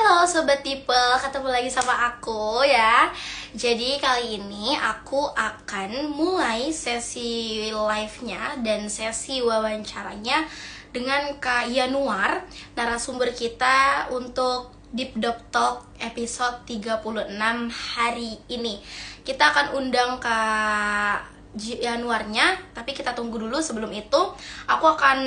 Halo Sobat People, ketemu lagi sama aku ya. Jadi kali ini aku akan mulai sesi live-nya dan sesi wawancaranya dengan Kak Yanuar, narasumber kita untuk Deep Doc Talk episode 36 hari ini. Kita akan undang Kak Januarnya, tapi kita tunggu dulu. Sebelum itu aku akan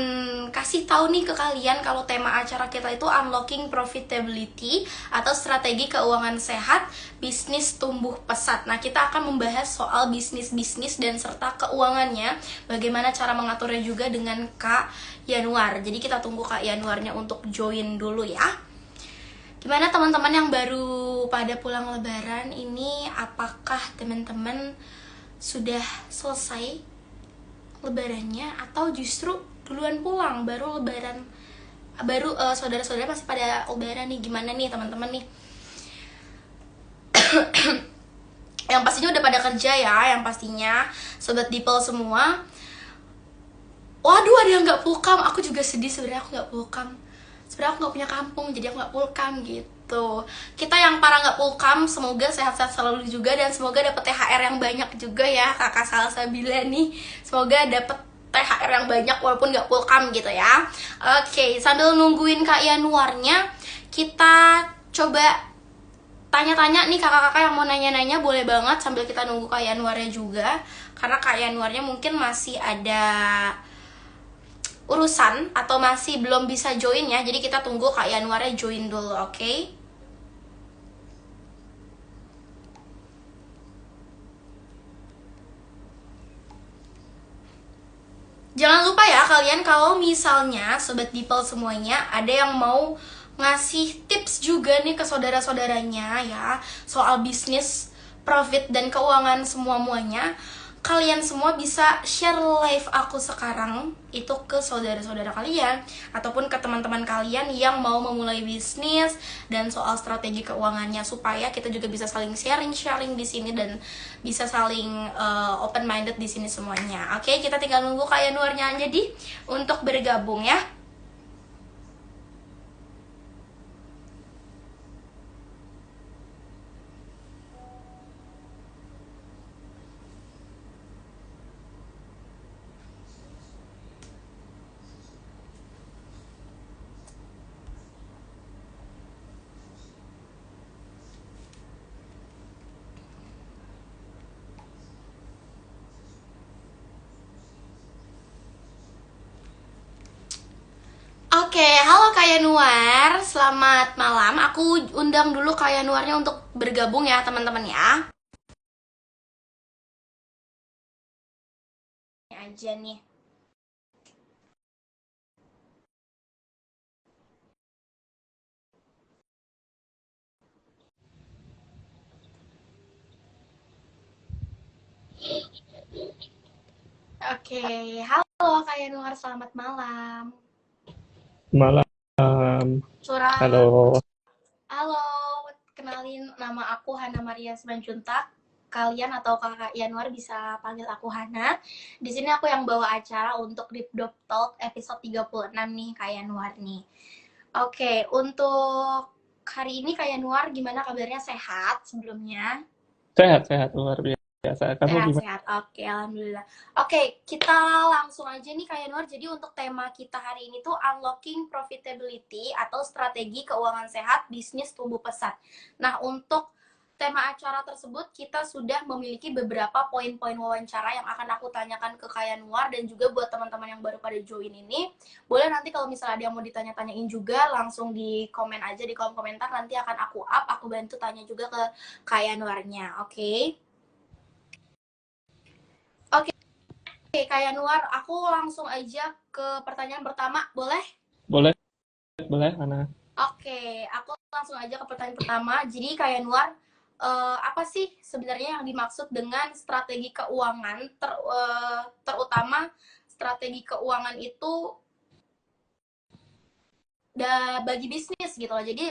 kasih tahu nih ke kalian kalau tema acara kita itu Unlocking Profitability atau strategi keuangan sehat bisnis tumbuh pesat. Nah, kita akan membahas soal bisnis dan serta keuangannya, bagaimana cara mengaturnya juga dengan Kak Yanuar. Jadi kita tunggu Kak Yanuarnya untuk join dulu ya. Gimana teman-teman yang baru pada pulang lebaran ini, apakah teman-teman sudah selesai lebarannya atau justru duluan pulang baru lebaran, baru saudara-saudara masih pada lebaran nih? Gimana nih teman-teman nih? Yang pastinya udah pada kerja ya, yang pastinya Sobat Dipel semua. Waduh, ada yang nggak pulkam. Aku juga sedih sebenarnya, aku nggak pulkam. Sebenarnya aku nggak punya kampung, jadi aku nggak pulkam gitu. Kita yang para nggak pulkam, semoga sehat-sehat selalu juga dan semoga dapat THR yang banyak juga ya Kakak Salsabila nih. Semoga dapat THR yang banyak walaupun nggak pulkam gitu ya. Oke, sambil nungguin Kak Yanuarnya, kita coba tanya-tanya nih kakak-kakak yang mau nanya-nanya, boleh banget sambil kita nunggu Kak Yanuarnya juga. Karena Kak Yanuarnya mungkin masih ada urusan atau masih belum bisa join ya. Jadi kita tunggu Kak Yanuarnya join dulu, oke? Jangan lupa ya kalian, kalau misalnya Sobat Dipel semuanya ada yang mau ngasih tips juga nih ke saudara-saudaranya ya soal bisnis, profit, dan keuangan semua-muanya, kalian semua bisa share live aku sekarang itu ke saudara-saudara kalian ataupun ke teman-teman kalian yang mau memulai bisnis dan soal strategi keuangannya, supaya kita juga bisa saling sharing di sini dan bisa saling open minded di sini semuanya. Oke, kita tinggal nunggu Kak Yanuarnya aja untuk bergabung ya. Oke, halo Kak Yanuar, selamat malam. Aku undang dulu Kak Yanuarnya untuk bergabung ya teman-teman ya. Ini aja nih. Oke, halo Kak Yanuar, selamat malam. Malam, Suara, halo. halo, kenalin, nama aku Hana Maria Simanjuntak. Kalian atau Kakak Yanuar bisa panggil aku Hana. Di sini aku yang bawa acara untuk Deep Doc Talk episode 36 nih Kak Yanuar nih. Oke, untuk hari ini Kak Yanuar gimana kabarnya, sehat sebelumnya? Sehat-sehat luar biasa. Kamu gimana? Sehat-sehat, oke, alhamdulillah. Oke, kita langsung aja nih Kak Yanuar. Jadi untuk tema kita hari ini tuh Unlocking Profitability atau strategi keuangan sehat bisnis tumbuh pesat. Nah, untuk tema acara tersebut kita sudah memiliki beberapa poin-poin wawancara yang akan aku tanyakan ke Kak Yanuar, dan juga buat teman-teman yang baru pada join ini, boleh nanti kalau misalnya ada yang mau ditanya-tanyain juga langsung di komen aja di kolom komentar, nanti akan aku up, aku bantu tanya juga ke Kak Yanuarnya, oke? Oke, Kak Yanuar, aku langsung aja ke pertanyaan pertama, boleh? Boleh, boleh, mana? Oke, aku langsung aja ke pertanyaan pertama. Jadi Kak Yanuar, apa sih sebenarnya yang dimaksud dengan strategi keuangan, terutama strategi keuangan itu bagi bisnis gitu loh. Jadi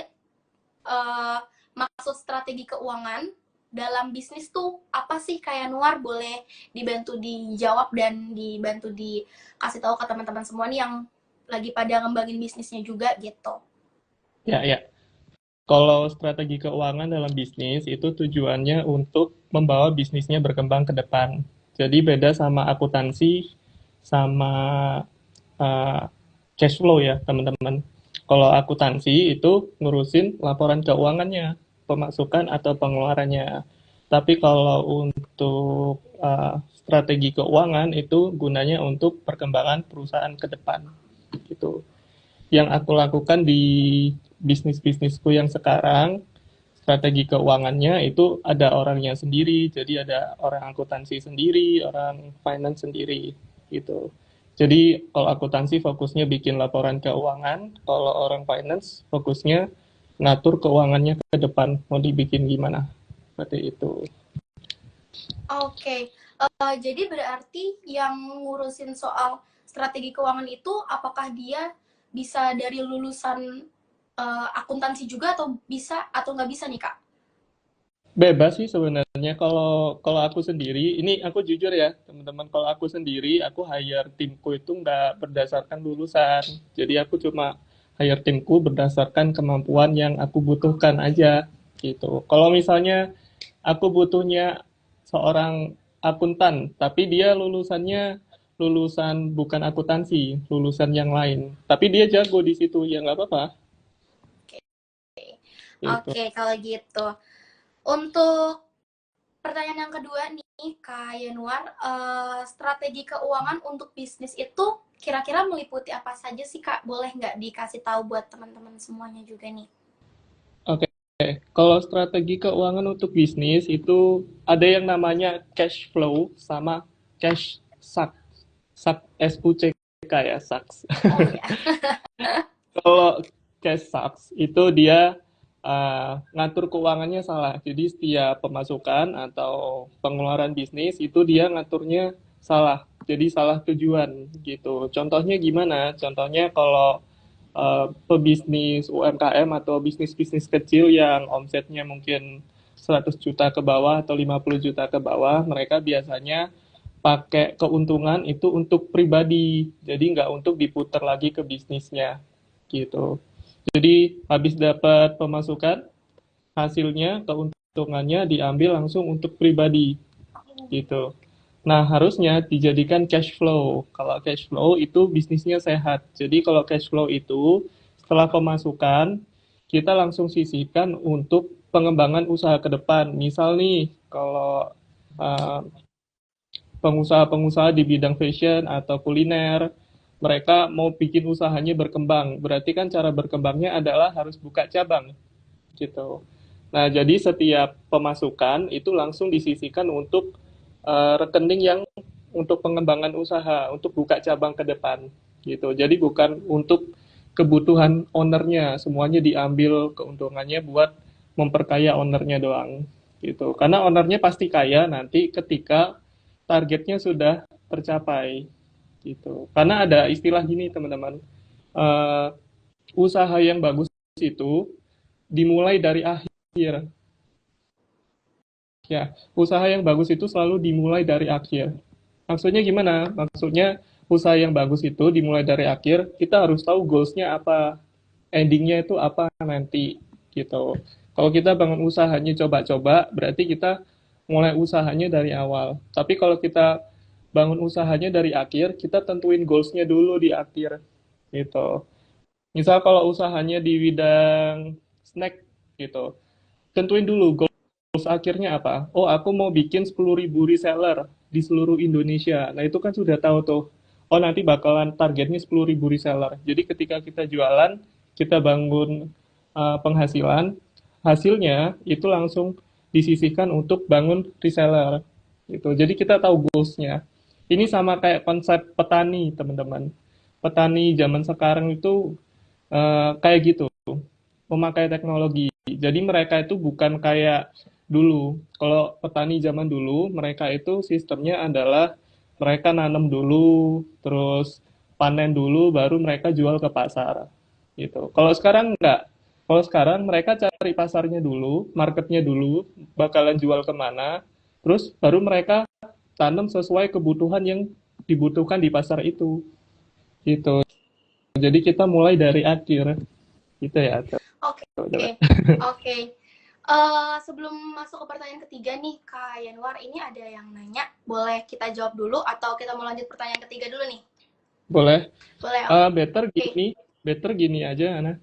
maksud strategi keuangan dalam bisnis tuh apa sih Kak Yanuar? Boleh dibantu dijawab dan dibantu dikasih tahu ke teman-teman semua nih yang lagi pada ngembangin bisnisnya juga gitu. Ya, ya. Kalau strategi keuangan dalam bisnis itu tujuannya untuk membawa bisnisnya berkembang ke depan. Jadi beda sama akuntansi sama uh, cash flow ya teman-teman. Kalau akuntansi itu ngurusin laporan keuangannya, pemasukan atau pengeluarannya. Tapi kalau untuk strategi keuangan itu gunanya untuk perkembangan perusahaan ke depan gitu. Yang aku lakukan di bisnis-bisnisku yang sekarang, strategi keuangannya itu ada orangnya sendiri, jadi ada orang akuntansi sendiri, orang finance sendiri, gitu. Jadi kalau akuntansi fokusnya bikin laporan keuangan, kalau orang finance fokusnya ngatur keuangannya ke depan, mau dibikin gimana, seperti itu. Oke, jadi berarti yang ngurusin soal strategi keuangan itu apakah dia bisa dari lulusan akuntansi juga atau bisa atau nggak bisa nih Kak? Bebas sih sebenarnya. Kalau kalau aku sendiri, ini aku jujur ya teman-teman. Kalau aku sendiri, aku hire timku itu nggak berdasarkan lulusan. Jadi aku cuma hire timku berdasarkan kemampuan yang aku butuhkan aja gitu. Kalau misalnya aku butuhnya seorang akuntan, tapi dia lulusannya lulusan bukan akuntansi, lulusan yang lain. Tapi dia jago di situ, ya nggak apa-apa. Gitu. Oke, kalau gitu. Untuk pertanyaan yang kedua nih, Kak Yanuar, strategi keuangan untuk bisnis itu kira-kira meliputi apa saja sih, Kak? Boleh nggak dikasih tahu buat teman-teman semuanya juga nih? Oke, kalau strategi keuangan untuk bisnis itu ada yang namanya cash flow sama cash suck. Suck SUCK ya, sucks. Oh ya. Kalau cash sucks itu dia ngatur keuangannya salah. Jadi setiap pemasukan atau pengeluaran bisnis itu dia ngaturnya salah. Jadi salah tujuan gitu. Contohnya gimana? Contohnya kalau pebisnis UMKM atau bisnis-bisnis kecil yang omsetnya mungkin 100 juta ke bawah atau 50 juta ke bawah, mereka biasanya pakai keuntungan itu untuk pribadi, jadi nggak untuk diputar lagi ke bisnisnya gitu. Jadi habis dapat pemasukan, hasilnya keuntungannya diambil langsung untuk pribadi gitu. Nah, harusnya dijadikan cash flow. Kalau cash flow itu bisnisnya sehat. Jadi kalau cash flow itu setelah pemasukan kita langsung sisihkan untuk pengembangan usaha ke depan. Misal nih, kalau uh, pengusaha-pengusaha di bidang fashion atau kuliner, mereka mau bikin usahanya berkembang. Berarti kan cara berkembangnya adalah harus buka cabang gitu. Nah, jadi setiap pemasukan itu langsung disisihkan untuk rekening yang untuk pengembangan usaha, untuk buka cabang ke depan gitu. Jadi bukan untuk kebutuhan ownernya, semuanya diambil keuntungannya buat memperkaya ownernya doang gitu. Karena ownernya pasti kaya nanti ketika targetnya sudah tercapai gitu. Karena ada istilah gini teman-teman, uh, usaha yang bagus itu dimulai dari akhir. Ya, usaha yang bagus itu selalu dimulai dari akhir. Maksudnya gimana? Maksudnya usaha yang bagus itu dimulai dari akhir, kita harus tahu goals-nya apa, ending-nya itu apa nanti, gitu. Kalau kita bangun usahanya coba-coba, berarti kita mulai usahanya dari awal. Tapi kalau kita bangun usahanya dari akhir, kita tentuin goals-nya dulu di akhir, gitu. Misal kalau usahanya di bidang snack, gitu, tentuin dulu goals akhirnya apa? Oh, aku mau bikin 10.000 reseller di seluruh Indonesia. Nah, itu kan sudah tahu tuh. Oh, nanti bakalan targetnya 10.000 reseller. Jadi ketika kita jualan, kita bangun penghasilan, hasilnya itu langsung disisihkan untuk bangun reseller. Gitu. Jadi kita tahu goals-nya. Ini sama kayak konsep petani, teman-teman. Petani zaman sekarang itu kayak gitu, memakai teknologi. Jadi mereka itu bukan kayak dulu. Kalau petani zaman dulu, mereka itu sistemnya adalah mereka nanam dulu, terus panen dulu, baru mereka jual ke pasar. Gitu. Kalau sekarang enggak. Kalau sekarang mereka cari pasarnya dulu, marketnya dulu, bakalan jual kemana, terus baru mereka tanam sesuai kebutuhan yang dibutuhkan di pasar itu. Gitu. Jadi kita mulai dari akhir. Gitu ya. Oke, Coba. oke. Sebelum masuk ke pertanyaan ketiga nih, Kak Yanwar, ini ada yang nanya. Boleh kita jawab dulu atau kita mau lanjut pertanyaan ketiga dulu nih? Boleh. Boleh, oke. Better gini aja, Ana.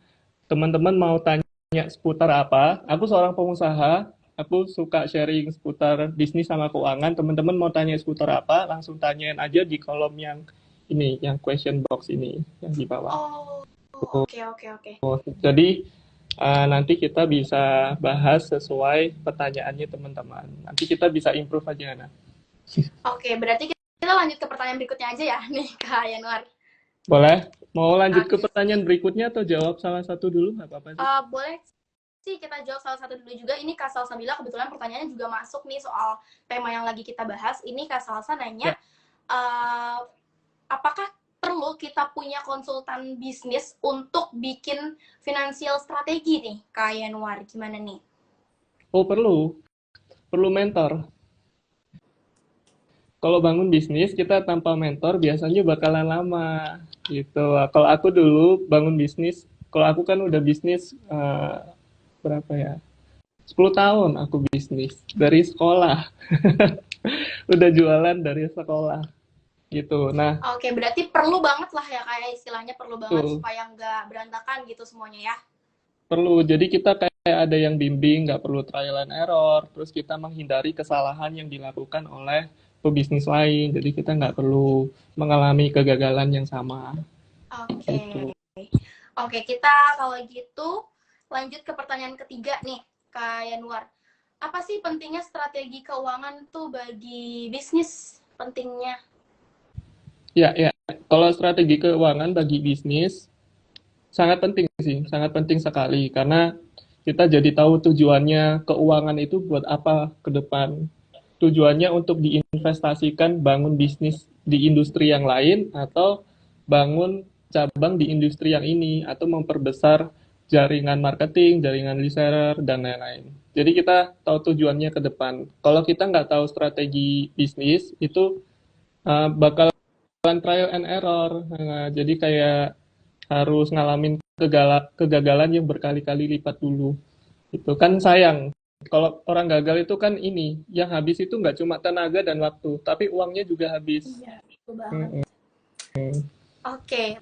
Teman-teman mau tanya seputar apa? Aku seorang pengusaha, aku suka sharing seputar bisnis sama keuangan. Teman-teman mau tanya seputar apa? Langsung tanyain aja di kolom yang ini, yang question box ini, yang di bawah. Oh, oke, oke, oke. Jadi nanti kita bisa bahas sesuai pertanyaannya teman-teman. Nanti kita bisa improve aja, Ana. Oke, berarti kita lanjut ke pertanyaan berikutnya aja ya, nih, Kak Yanwar. Boleh? Mau lanjut ke Oke. pertanyaan berikutnya atau jawab salah satu dulu? Nggak apa-apa sih. Boleh sih kita jawab salah satu dulu juga. Ini Kak Salsa bilang kebetulan pertanyaannya juga masuk nih soal tema yang lagi kita bahas. Ini Kak Salsa nanya, Ya. Apakah perlu kita punya konsultan bisnis untuk bikin finansial strategi nih, Kak Yanwar? Gimana nih? Oh, perlu. Perlu mentor. Kalau bangun bisnis kita tanpa mentor biasanya bakalan lama gitu. Kalau aku dulu bangun bisnis, kalau aku kan udah bisnis berapa ya? 10 tahun aku bisnis dari sekolah. Udah jualan dari sekolah gitu. Nah, Oke, berarti perlu banget lah ya, kayak istilahnya perlu banget tuh supaya nggak berantakan gitu semuanya ya. perlu. Jadi kita kayak ada yang bimbing, nggak perlu trial and error. Terus kita menghindari kesalahan yang dilakukan oleh pebisnis lain. Jadi kita nggak perlu mengalami kegagalan yang sama. Oke. Gitu. Oke, kita kalau gitu lanjut ke pertanyaan ketiga nih, Kak Yanwar. Apa sih pentingnya strategi keuangan tuh bagi bisnis? Pentingnya. Ya, ya. Kalau strategi keuangan bagi bisnis sangat penting sih, sangat penting sekali karena kita jadi tahu tujuannya keuangan itu buat apa ke depan. Tujuannya untuk diinvestasikan bangun bisnis di industri yang lain atau bangun cabang di industri yang ini atau memperbesar jaringan marketing, jaringan reseller dan lain-lain. Jadi kita tahu tujuannya ke depan. Kalau kita nggak tahu strategi bisnis itu bakal trial and error. Nah, jadi kayak harus ngalamin kegagalan yang berkali-kali lipat dulu. Itu kan sayang. Kalau orang gagal itu kan ini, yang habis itu nggak cuma tenaga dan waktu, tapi uangnya juga habis. Iya, itu banget. Mm-mm. Oke,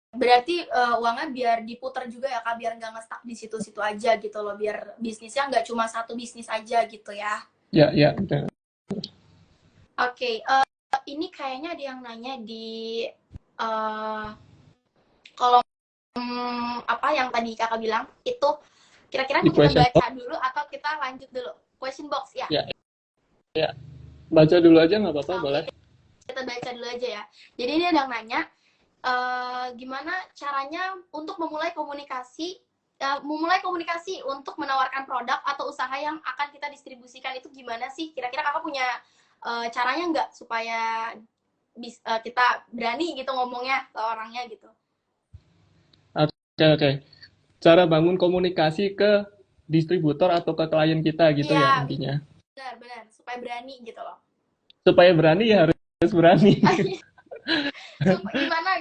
berarti uangnya biar diputar juga ya Kak, biar nggak ngestak di situ-situ aja gitu loh, biar bisnisnya nggak cuma satu bisnis aja gitu ya. Ya, ya, betul. Oke, ini kayaknya ada yang nanya di kolom apa yang tadi Kakak bilang itu, kira-kira Di kita question baca box, dulu atau kita lanjut dulu? Question box ya? ya, ya. Baca dulu aja nggak apa-apa, Oke, boleh. kita baca dulu aja ya. Jadi ini ada yang nanya, gimana caranya untuk memulai komunikasi untuk menawarkan produk atau usaha yang akan kita distribusikan itu gimana sih? Kira-kira Kakak punya caranya nggak supaya kita berani gitu ngomongnya ke orangnya gitu? Oke, oke. Cara bangun komunikasi ke distributor atau ke klien kita gitu ya Iya, intinya. benar-benar supaya berani gitu loh. Supaya berani ya harus berani. Gimana?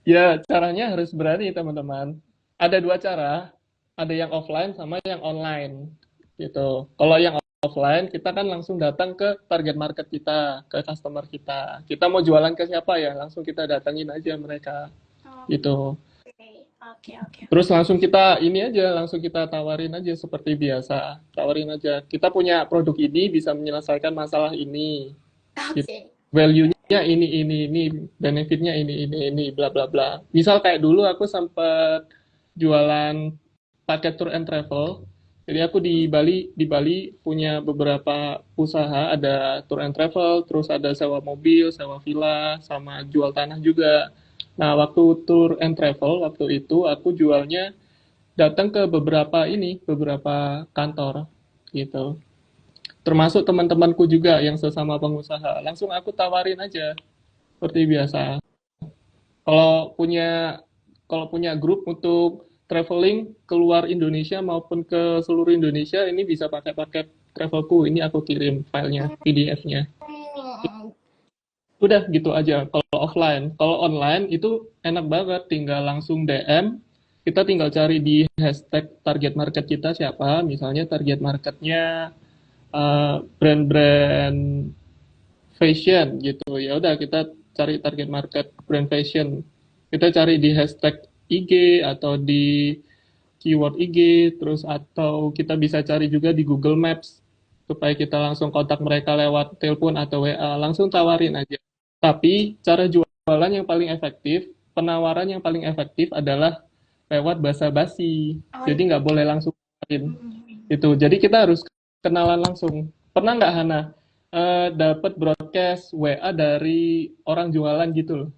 Ya, caranya harus berani, teman-teman. Ada dua cara, ada yang offline sama yang online, gitu. Kalau yang offline, kita kan langsung datang ke target market kita, ke customer kita. Kita mau jualan ke siapa ya, langsung kita datangin aja mereka, gitu. Oke. Terus langsung kita ini aja, langsung kita tawarin aja seperti biasa. Tawarin aja, kita punya produk ini bisa menyelesaikan masalah ini. Oke. Value-nya ini, benefitnya ini, bla bla bla. Misal kayak dulu aku sempat jualan paket tour and travel. Jadi aku di Bali punya beberapa usaha, ada tour and travel, terus ada sewa mobil, sewa villa, sama jual tanah juga. Nah, waktu tour and travel waktu itu aku jualnya datang ke beberapa kantor gitu. Termasuk teman-temanku juga yang sesama pengusaha. Langsung aku tawarin aja seperti biasa. Kalau punya kalau punya grup untuk traveling keluar Indonesia maupun ke seluruh Indonesia, ini bisa pakai paket travelku. Ini aku kirim filenya, PDF-nya. Udah gitu aja kalau offline. Kalau online itu enak banget, tinggal langsung DM, Kita tinggal cari di hashtag target market kita siapa, misalnya target marketnya brand-brand fashion gitu. Ya udah kita cari target market brand fashion. Kita cari di hashtag IG atau di keyword IG, terus atau kita bisa cari juga di Google Maps supaya kita langsung kontak mereka lewat telepon atau WA, langsung tawarin aja. Tapi cara jualan yang paling efektif, penawaran yang paling efektif adalah lewat basa-basi. Oh Jadi iya. nggak boleh langsung tawarin. Mm-mm. Itu. Jadi kita harus kenalan langsung. Pernah nggak Hana dapat broadcast WA dari orang jualan gitu loh?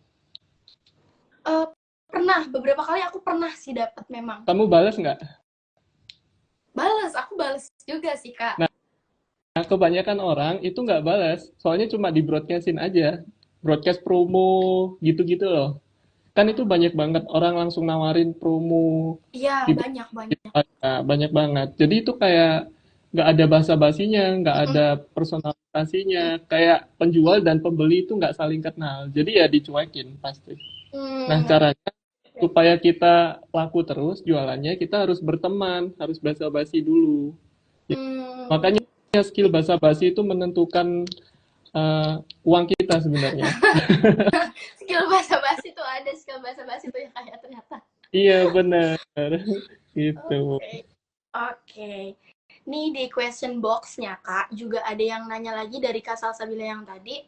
Eh, pernah beberapa kali aku pernah sih dapat memang. Kamu balas nggak? Aku bales juga sih Kak. Nah, kebanyakan orang itu nggak balas, soalnya cuma di broadcastin aja. Broadcast promo gitu-gitu loh. Kan itu banyak banget orang langsung nawarin promo Iya, di banyak banyak. banyak banget. Jadi itu kayak nggak ada basa-basinya, nggak Mm-mm. ada personalisasinya. Kayak penjual dan pembeli itu nggak saling kenal. Jadi ya dicuekin pasti. Nah, Hmm. caranya supaya kita laku terus jualannya, kita harus berteman, harus basa-basi dulu. Hmm. Makanya skill basa-basi itu menentukan uang kita sebenarnya. Skill bahasa basi tuh ada skill bahasa basi tuh ya kayak ternyata. Iya benar, gitu. Oke. Oke. Nih di question box-nya Kak, juga ada yang nanya lagi dari Kak Salsabila yang tadi.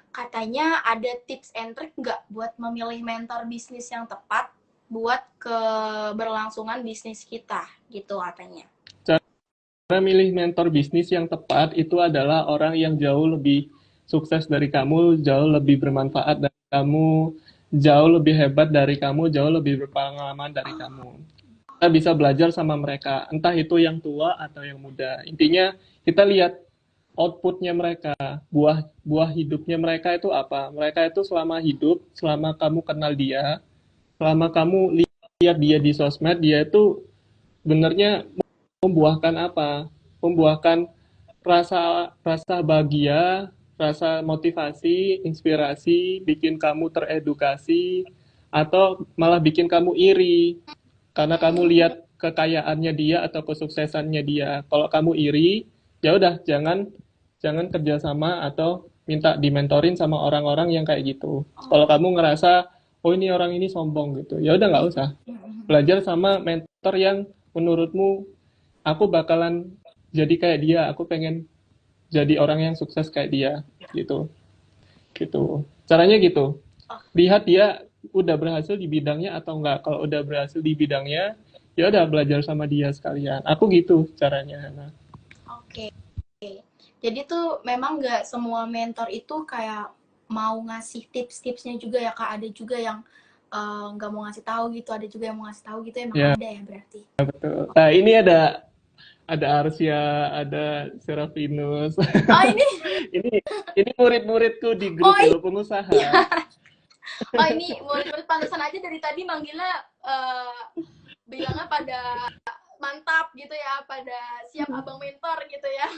Katanya ada tips and trick nggak buat memilih mentor bisnis yang tepat buat keberlangsungan bisnis kita, gitu katanya. Cara milih mentor bisnis yang tepat itu adalah orang yang jauh lebih sukses dari kamu, jauh lebih bermanfaat dari kamu, jauh lebih hebat dari kamu, jauh lebih berpengalaman dari kamu. Kita bisa belajar sama mereka, entah itu yang tua atau yang muda. Intinya kita lihat outputnya mereka, buah hidupnya mereka itu apa. Mereka itu selama hidup, selama kamu kenal dia, selama kamu lihat dia di sosmed, dia itu sebenarnya membuahkan apa? Membuahkan rasa rasa bahagia, rasa motivasi, inspirasi, bikin kamu teredukasi, atau malah bikin kamu iri karena kamu lihat kekayaannya dia atau kesuksesannya dia. Kalau kamu iri, ya udah jangan jangan kerjasama atau minta dimentorin sama orang-orang yang kayak gitu. Kalau kamu ngerasa oh ini orang ini sombong gitu, ya udah nggak usah. Belajar sama mentor yang menurutmu aku bakalan jadi kayak dia, aku pengen jadi orang yang sukses kayak dia gitu. Gitu. Caranya gitu. Lihat dia udah berhasil di bidangnya atau enggak. Kalau udah berhasil di bidangnya, ya udah belajar sama dia sekalian. Aku gitu caranya, Hana. Oke. Jadi tuh memang nggak semua mentor itu kayak mau ngasih tips-tipsnya juga ya Kak. Ada juga yang nggak mau ngasih tahu gitu, ada juga yang mau ngasih tahu gitu, emang Ya, ada ya berarti. betul. Nah, ini ada Arsya, ada Serafinus. Oh ini, ini ini murid-muridku di oh grup Hello Pengusaha. iya, oh ini murid-murid pantesan aja dari tadi manggilnya bilangnya pada mantap gitu ya, pada siap abang mentor gitu ya.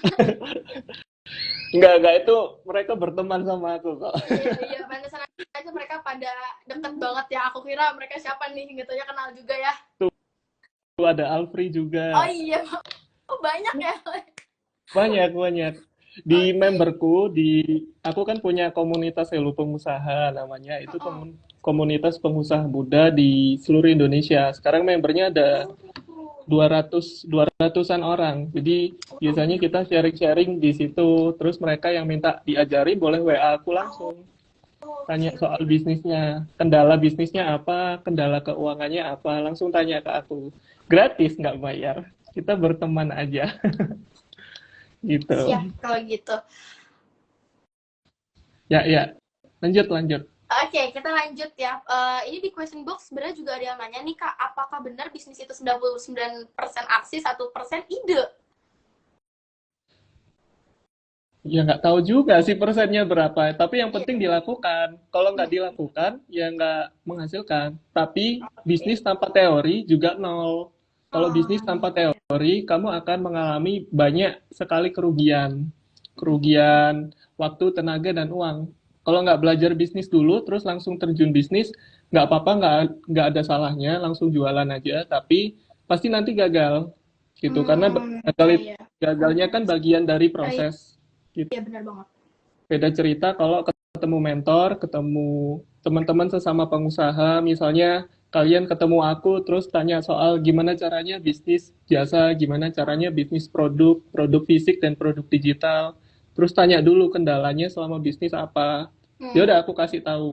Enggak, itu mereka berteman sama aku kok. Iya, iya, pantesan aja mereka pada deket banget ya. Aku kira mereka siapa nih gitu ya, kenal juga ya. Tuh ada Alfri Oh juga. iya, oh, banyak ya. Banyak, banyak. Di Oke. memberku, aku kan punya komunitas Hello Pengusaha namanya. Itu Oh, komunitas pengusaha muda di seluruh Indonesia. Sekarang membernya ada oh. 200-an orang. Jadi biasanya kita sharing-sharing di situ. Terus mereka yang minta diajari boleh WA aku langsung. Tanya Oke, soal oke. bisnisnya. Kendala bisnisnya apa, kendala keuangannya apa. Langsung tanya ke aku. Gratis, nggak bayar. Kita berteman aja. Gitu. Siap kalau gitu. Ya, ya. Lanjut, lanjut. Oke, kita lanjut ya. Ini di question box sebenarnya juga ada yang nanya nih Kak, apakah benar bisnis itu 99% aksi, 1% ide? Ya nggak tahu juga sih persennya berapa, tapi yang Iya. penting dilakukan. Kalau nggak Hmm. dilakukan, ya nggak menghasilkan. Tapi Oke. bisnis tanpa teori juga nol. Kalau bisnis tanpa Oh, teori, kamu akan mengalami banyak sekali kerugian. Kerugian waktu, tenaga, dan uang. Kalau nggak belajar bisnis dulu, terus langsung terjun bisnis, nggak apa-apa, nggak ada salahnya, langsung jualan aja, tapi pasti nanti gagal gitu, karena Iya, iya. gagalnya kan bagian dari Iya, proses gitu. iya, benar banget. Beda cerita kalau ketemu mentor, ketemu teman-teman sesama pengusaha, misalnya kalian ketemu aku terus tanya soal gimana caranya bisnis jasa, gimana caranya bisnis produk fisik dan produk digital. Terus tanya dulu kendalanya selama bisnis apa. Ya Hmm, udah aku kasih tahu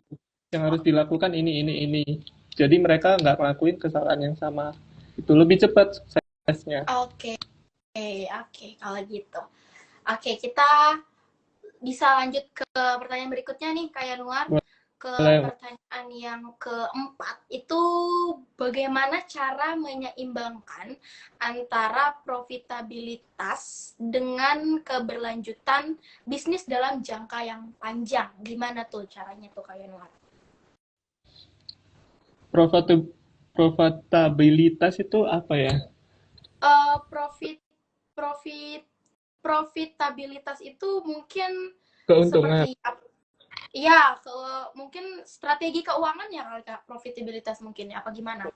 yang harus dilakukan ini. Jadi mereka nggak ngelakuin kesalahan yang sama. Itu lebih cepat suksesnya. oke, oke, kalau gitu. Oke, kita bisa lanjut ke pertanyaan berikutnya nih, Kak Yanuar. Ke Boleh. pertanyaan yang keempat, itu bagaimana cara menyeimbangkan antara profitabilitas dengan keberlanjutan bisnis dalam jangka yang panjang? Gimana tuh caranya tuh, Kak Yanuar? Profitabilitas itu apa ya? Eh, profit profit profitabilitas itu mungkin Keuntungan. seperti ya ke mungkin strategi keuangan ya kali Kak, profitabilitas mungkin ya apa gimana?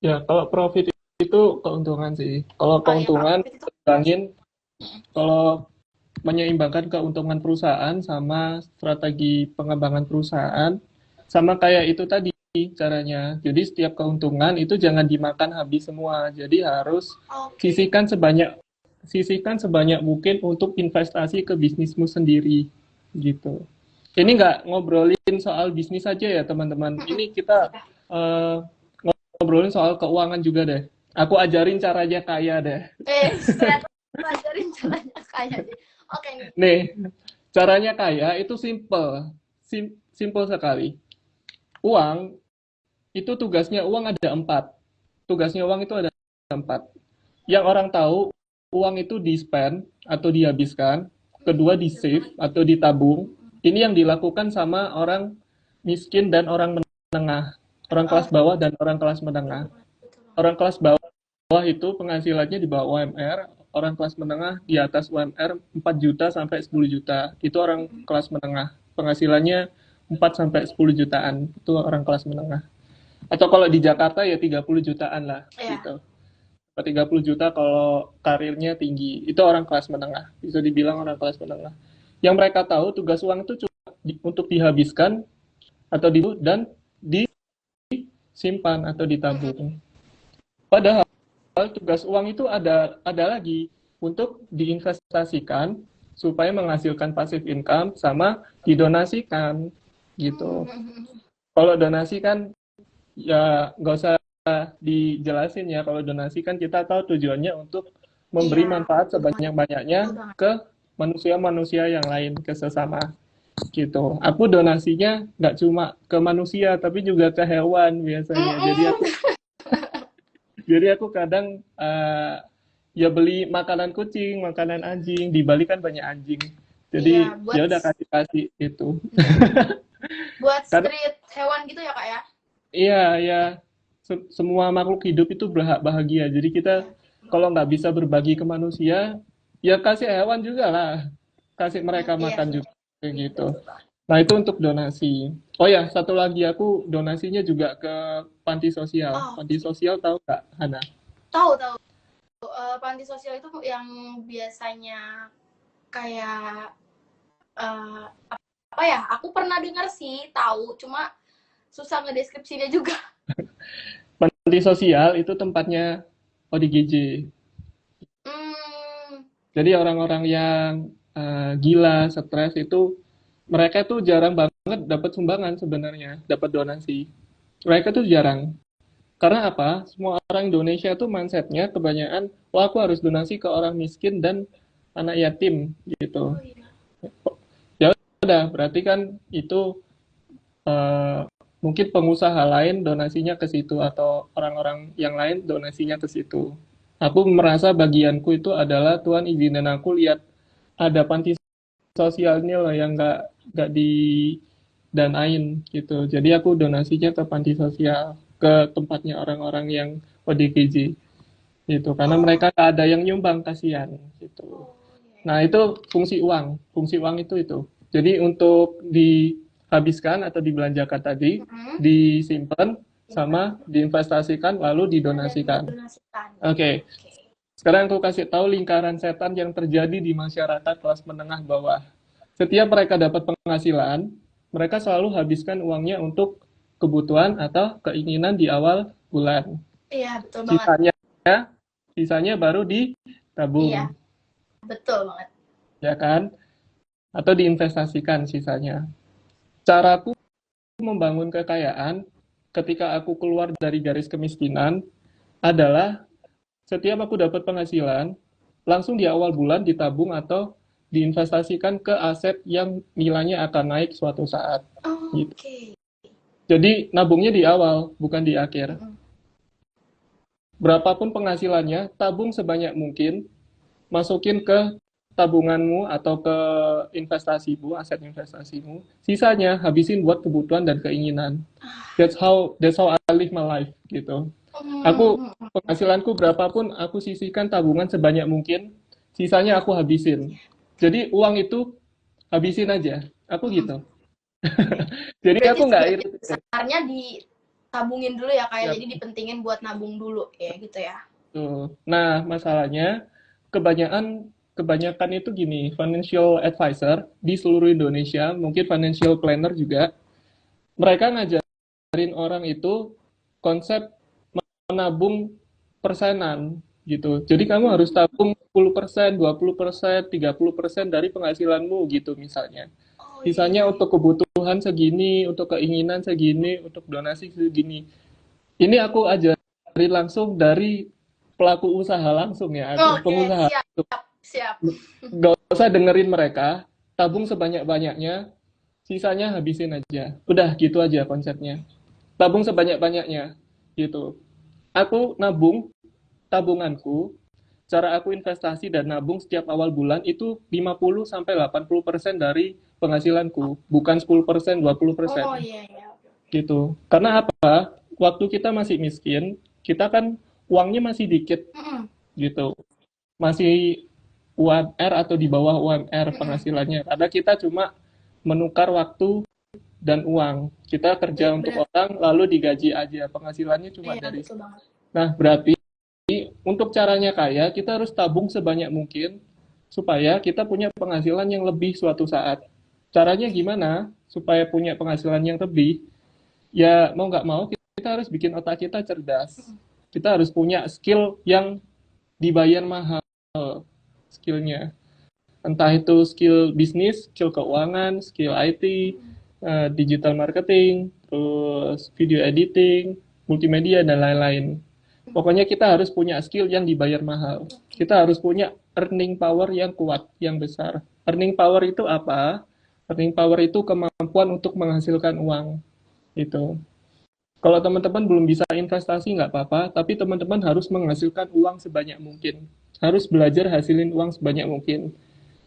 Ya, kalau profit itu keuntungan sih. Kalau Oh ya Kak, keuntungan, profit itu bayangin kalau menyeimbangkan keuntungan perusahaan sama strategi pengembangan perusahaan, sama kayak itu tadi caranya. Jadi setiap keuntungan itu jangan dimakan habis semua. Jadi harus oke. sisihkan sebanyak sisihkan sebanyak mungkin untuk investasi ke bisnismu sendiri gitu. Ini nggak ngobrolin soal bisnis aja ya teman-teman. Ini kita Iya. eh, ngobrolin soal keuangan juga deh. Aku ajarin caranya kaya deh. Ternyata pelajarin caranya kayak deh. Oke nih. Nih, caranya kaya itu simple. Simple sekali. Uang, itu tugasnya uang ada empat. Tugasnya uang itu ada empat. Yang orang tahu, uang itu di-spend atau dihabiskan. Kedua, di-save atau ditabung. Ini yang dilakukan sama orang miskin dan orang menengah. Orang Oh, kelas bawah dan orang kelas menengah. Orang kelas bawah itu penghasilannya di bawah UMR, orang kelas menengah di atas UMR 4 juta sampai 10 juta. Itu orang kelas menengah. Penghasilannya 4 sampai 10 jutaan. Itu orang kelas menengah. Atau kalau di Jakarta ya 30 jutaan lah ya. gitu. 30 juta kalau karirnya tinggi. Itu orang kelas menengah. Bisa dibilang orang kelas menengah. Yang mereka tahu tugas uang itu cuma untuk dihabiskan atau dan disimpan atau ditabung. Padahal tugas uang itu ada lagi untuk diinvestasikan supaya menghasilkan passive income sama didonasikan gitu. Kalau donasi kan ya nggak usah dijelasin ya. Kalau donasi kan kita tahu tujuannya untuk memberi Iya, manfaat betul banget. Betul sebanyak-banyaknya banget. ke manusia-manusia yang lain, ke sesama gitu. Aku donasinya nggak cuma ke manusia tapi juga ke hewan biasanya. Jadi aku kadang ya beli makanan kucing, makanan anjing, di Bali kan banyak anjing. Iya, Jadi ya udah kasih-kasih itu. buat Karena street hewan gitu ya Kak ya? iya ya semua makhluk hidup itu berhak bahagia. Jadi kita Iya. kalau nggak bisa berbagi ke manusia, ya kasih hewan juga lah. Kasih mereka Iya makan sih. juga kayak gitu. Betul banget. Nah, itu untuk donasi. Oh ya, satu lagi aku donasinya juga ke panti sosial. Oh, Panti sosial tahu nggak, Hana? tahu tahu. Panti sosial itu yang biasanya kayak eh, apa ya? Aku pernah dengar sih, tahu, cuma susah ngedeskripsinya juga. Panti sosial itu tempatnya ODGJ. Hmm, Jadi orang-orang yang gila, stres itu mereka tuh jarang banget dapat sumbangan sebenarnya, dapat donasi. Mereka tuh jarang. Karena apa? Semua orang Indonesia tuh mindsetnya kebanyakan, wah aku harus donasi ke orang miskin dan anak yatim gitu. oh iya. Ya udah, berarti kan itu eh, mungkin pengusaha lain donasinya ke situ atau orang-orang yang lain donasinya ke situ. Aku merasa bagianku itu adalah Tuhan izinin aku lihat ada panti sosialnya loh yang nggak didanain gitu. Jadi aku donasinya ke panti sosial, ke tempatnya orang-orang yang ODGJ gitu. Karena Oh, mereka nggak ada yang nyumbang, kasihan gitu. oh iya. Nah, itu fungsi uang. Fungsi uang itu. Jadi untuk di habiskan atau dibelanjakan tadi, Mm-mm. disimpan, Simpan sama diinvestasikan, lalu dan didonasikan. didonasikan. Oke, Oke. sekarang aku kasih tahu lingkaran setan yang terjadi di masyarakat kelas menengah bawah. Setiap mereka dapat penghasilan, mereka selalu habiskan uangnya untuk kebutuhan atau keinginan di awal bulan. Iya, betul banget. Sisanya, sisanya baru Iya, ditabung, betul banget. ya kan? Atau diinvestasikan sisanya. Caraku membangun kekayaan ketika aku keluar dari garis kemiskinan adalah setiap aku dapat penghasilan, langsung di awal bulan ditabung atau diinvestasikan ke aset yang nilainya akan naik suatu saat. Gitu. Oke. Jadi nabungnya di awal, bukan di akhir. Mm-mm. Berapapun penghasilannya, tabung sebanyak mungkin, masukin ke tabunganmu atau ke investasimu, aset investasimu. Sisanya habisin buat kebutuhan dan keinginan. That's how I live my life gitu. Aku Mm-mm. penghasilanku berapapun aku sisihkan tabungan sebanyak mungkin, sisanya aku habisin. Jadi uang itu habisin aja. Aku Mm-mm. gitu. Jadi Berarti aku nggak sebagian irit. besarnya ditabungin dulu ya, kayak Ya, jadi dipentingin buat nabung dulu ya gitu ya. tuh. Nah, masalahnya kebanyakan kebanyakan itu gini, financial advisor di seluruh Indonesia, mungkin financial planner juga, mereka ngajarin orang itu konsep menabung persenan gitu. Jadi kamu harus tabung 10%, 20%, 30% dari penghasilanmu gitu misalnya. Oh iya Sisanya iya. untuk kebutuhan segini, untuk keinginan segini, untuk donasi segini. Ini aku ajarin langsung dari pelaku usaha langsung ya, aku Oke, pengusaha. siap siap. Gak usah dengerin mereka, tabung sebanyak-banyaknya, sisanya habisin aja. Udah gitu aja konsepnya. Tabung sebanyak-banyaknya gitu. Aku nabung, tabunganku, cara aku investasi dan nabung setiap awal bulan itu 50 sampai 80% dari penghasilanku, bukan 10%, Oh 20%. iya iya. Gitu. Karena apa? Waktu kita masih miskin, kita kan uangnya masih dikit Mm-mm. gitu. Masih UMR atau di bawah UMR Mm-mm. penghasilannya. Karena kita cuma menukar waktu dan uang. Kita kerja Iya untuk benar. orang lalu digaji aja. Penghasilannya cuma Iya dari. betul banget. Nah, berarti untuk caranya kaya, kita harus tabung sebanyak mungkin supaya kita punya penghasilan yang lebih suatu saat. Caranya gimana supaya punya penghasilan yang lebih? Ya mau nggak mau kita harus bikin otak kita cerdas. Kita harus punya skill yang dibayar mahal skillnya. Entah itu skill bisnis, skill keuangan, skill IT, digital marketing, terus video editing, multimedia, dan lain-lain. Pokoknya kita harus punya skill yang dibayar mahal. Kita harus punya earning power yang kuat, yang besar. Earning power itu apa? Earning power itu kemampuan untuk menghasilkan uang. Itu. Kalau teman-teman belum bisa investasi nggak apa-apa, tapi teman-teman harus menghasilkan uang sebanyak mungkin. Harus belajar hasilin uang sebanyak mungkin.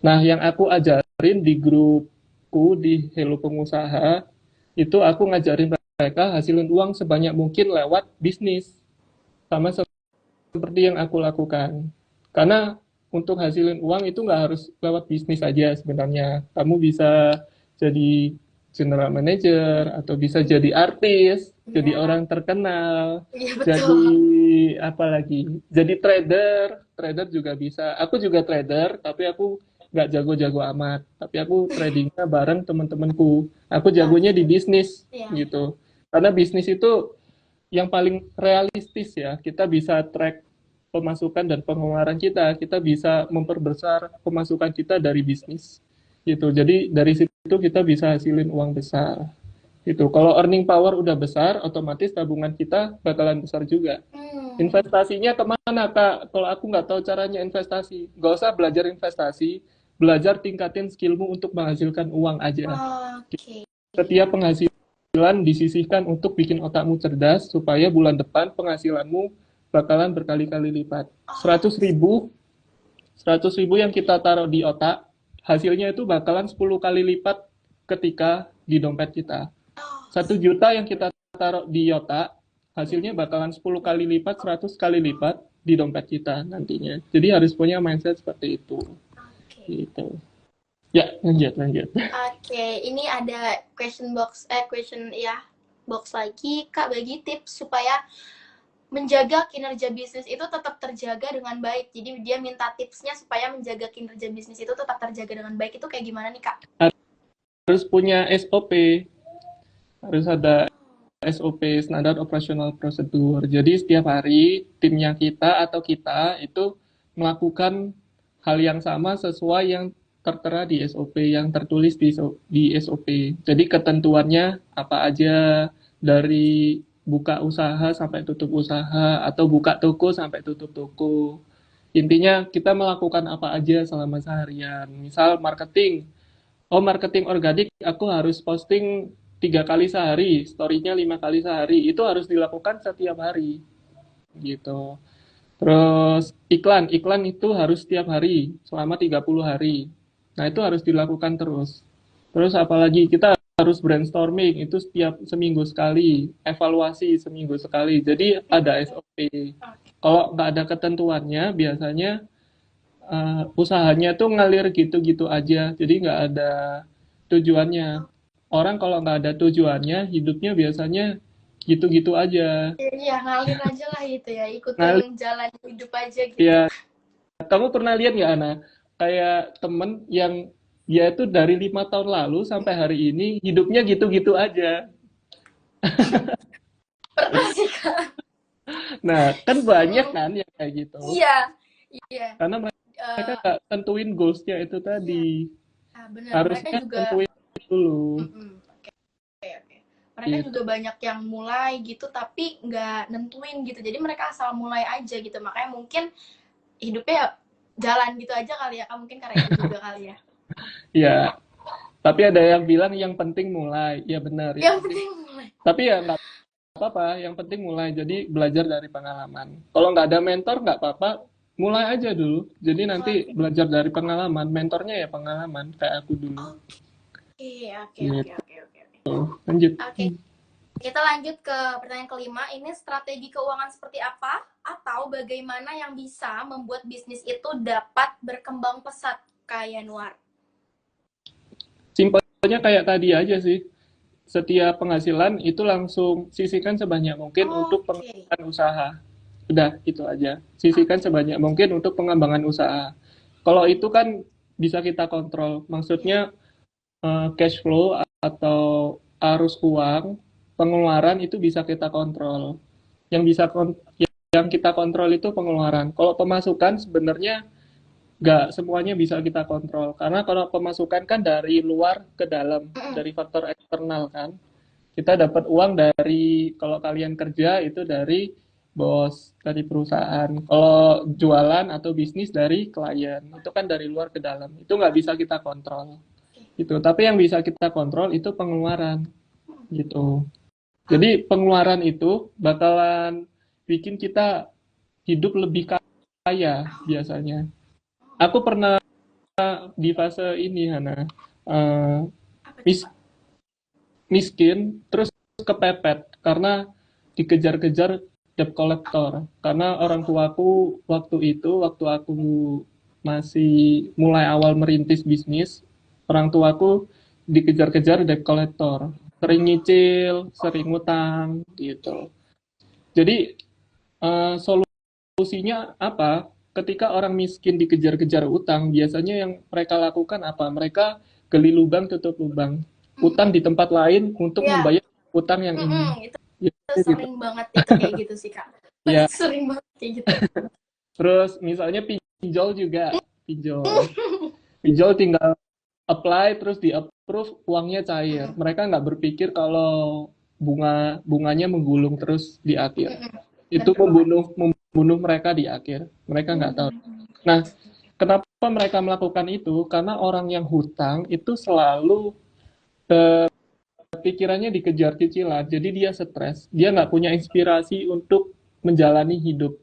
Nah, yang aku ajarin di grupku di Hello Pengusaha, itu aku ngajarin mereka hasilin uang sebanyak mungkin lewat bisnis. Sama seperti yang aku lakukan. Karena untuk hasilin uang itu nggak harus lewat bisnis aja sebenarnya. Kamu bisa jadi general manager, atau bisa jadi artis, jadi Iya. orang terkenal, Iya jadi betul. apa lagi? Jadi trader, trader juga bisa. Aku juga trader, tapi aku nggak jago-jago amat. Tapi aku tradingnya bareng teman-temanku. Aku jagonya di Oke. bisnis Iya. gitu. Karena bisnis itu yang paling realistis ya. Kita bisa track pemasukan dan pengeluaran kita. Kita bisa memperbesar pemasukan kita dari bisnis. Gitu. Jadi dari situ kita bisa hasilin uang besar. Gitu. Kalau earning power udah besar, otomatis tabungan kita bakalan besar juga. Hmm. Investasinya kemana Kak? Kalau aku nggak tahu caranya investasi, nggak usah belajar investasi, belajar tingkatin skillmu untuk menghasilkan uang aja. Oke. Setiap penghasilan disisihkan untuk bikin otakmu cerdas supaya bulan depan penghasilanmu bakalan berkali-kali lipat. Oh, 100.000 yang kita taruh di otak, hasilnya itu bakalan 10 kali lipat ketika di dompet kita. oke. 1 juta yang kita taruh di otak, hasilnya bakalan 10 kali lipat, 100 kali lipat di dompet kita nantinya. Jadi harus punya mindset seperti itu. Oke. Gitu. Ya, lanjut, lanjut. Oke, ini ada question ya, box lagi. Kak, bagi tips supaya menjaga kinerja bisnis itu tetap terjaga dengan baik. Jadi dia minta tipsnya supaya menjaga kinerja bisnis itu tetap terjaga dengan baik. Itu kayak gimana nih, Kak? Harus punya SOP, harus ada Oh, SOP, standar operasional prosedur. Jadi setiap hari timnya kita atau kita itu melakukan hal yang sama sesuai yang tertera di SOP, yang tertulis di SOP. Jadi ketentuannya apa aja, dari buka usaha sampai tutup usaha atau buka toko sampai tutup toko. Intinya kita melakukan apa aja selama seharian. Misal marketing, oh marketing organik aku harus posting 3 kali sehari, story-nya 5 kali sehari, itu harus dilakukan setiap hari gitu. Terus iklan, iklan itu harus setiap hari selama 30 hari. Nah itu harus dilakukan terus. Terus apalagi kita harus brainstorming itu setiap seminggu sekali, evaluasi seminggu sekali. Jadi ada SOP. Kalau nggak ada ketentuannya, biasanya usahanya tuh ngalir gitu-gitu aja. Jadi nggak ada tujuannya. Orang kalau nggak ada tujuannya, hidupnya biasanya gitu-gitu aja. iya, ngalir aja lah gitu ya, ikutin Ngalir jalan hidup aja gitu. ya. Kamu pernah lihat nggak, Ana? Kayak temen yang dia itu dari 5 tahun lalu sampai hari ini hidupnya gitu-gitu aja. Pernah sih, Kak. Nah, kan banyak Mm-mm. kan yang kayak gitu. Iya, iya. Karena mereka Eh, nggak tentuin goalsnya itu iya, tadi. benar. Mereka Harusnya juga, tentuin dulu. mm-mm. Oke, oke. Mereka juga Gitu. banyak yang mulai gitu, tapi nggak nentuin gitu. Jadi mereka asal mulai aja gitu. Makanya mungkin hidupnya ya jalan gitu aja kali ya, Kak. Mungkin karena itu juga kali ya. Ya, tapi ada yang bilang yang penting mulai. Ya benar, yang Yang penting. penting mulai. Tapi ya nggak apa-apa, yang penting mulai. Jadi belajar dari pengalaman. Kalau nggak ada mentor nggak apa-apa, mulai aja dulu. Jadi nanti Oke, belajar dari pengalaman. Mentornya ya pengalaman, kayak aku dulu. oke, oke, oke, Gitu. oke, oke. Lanjut. Oke, kita lanjut ke pertanyaan kelima. Ini strategi keuangan seperti apa? Atau bagaimana yang bisa membuat bisnis itu dapat berkembang pesat, Kak Yanuar? Simpelnya kayak tadi aja sih. Setiap penghasilan itu langsung sisihkan sebanyak mungkin untuk Oke, pengembangan usaha. Udah, itu aja. Sisihkan oke. sebanyak mungkin untuk pengembangan usaha. Kalau itu kan bisa kita kontrol. Ya. Maksudnya cash flow atau arus uang, pengeluaran itu bisa kita kontrol. Yang bisa yang kita kontrol itu pengeluaran. Kalau pemasukan sebenarnya nggak semuanya bisa kita kontrol. Karena kalau pemasukan kan dari luar ke dalam, Mm-mm. dari faktor eksternal kan. Kita dapat uang dari, kalau kalian kerja itu dari bos, dari perusahaan. Kalau jualan atau bisnis dari klien, itu kan dari luar ke dalam. Itu nggak bisa kita kontrol gitu. Tapi yang bisa kita kontrol itu pengeluaran gitu. Jadi pengeluaran itu bakalan bikin kita hidup lebih kaya biasanya. Aku pernah di fase ini, Hana, eh, Apa tuh, mis- Kak? miskin terus kepepet karena dikejar-kejar debt collector. Karena orang tuaku waktu itu, waktu aku masih mulai awal merintis bisnis, orang tuaku dikejar-kejar debt collector. Sering nyicil, sering ngutang, gitu. Jadi, solusinya apa? Ketika orang miskin dikejar-kejar utang, biasanya yang mereka lakukan apa? Mereka gali lubang, tutup lubang. Utang di tempat lain untuk Ya, membayar utang yang ini. itu Biasanya gitu. sering banget itu kayak gitu sih, Kak. Ya, Sering banget kayak gitu. terus misalnya pinjol juga, pinjol. Pinjol tinggal apply terus di approve, uangnya cair. Mm-mm. Mereka nggak berpikir kalau bunganya menggulung terus di akhir. Mm-mm. Itu Bener banget. membunuh mereka di akhir. Mereka nggak tahu. Nah, kenapa mereka melakukan itu? Karena orang yang hutang itu selalu pikirannya dikejar cicilan, jadi dia stres. Dia nggak punya inspirasi untuk menjalani hidup.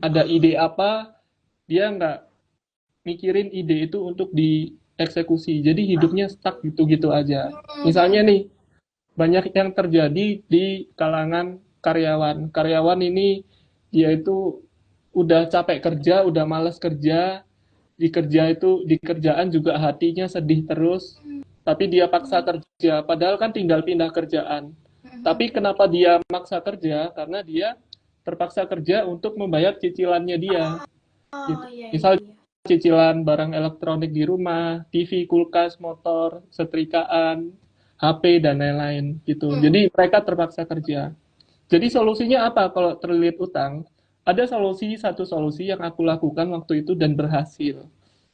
Ada ide apa, dia nggak mikirin ide itu untuk dieksekusi. Jadi hidupnya stuck gitu-gitu aja. Misalnya nih, banyak yang terjadi di kalangan karyawan. Karyawan ini dia itu udah capek kerja, udah males kerja, di kerjaan juga hatinya sedih terus, tapi dia paksa kerja, padahal kan tinggal pindah kerjaan. Tapi kenapa dia maksa kerja? Karena dia terpaksa kerja untuk membayar cicilannya dia. Oh Gitu. iya iya Misal iya. cicilan barang elektronik di rumah, TV, kulkas, motor, setrikaan, HP, dan lain-lain gitu. Jadi mereka terpaksa kerja. Jadi solusinya apa kalau terlilit utang? Ada satu solusi yang aku lakukan waktu itu dan berhasil.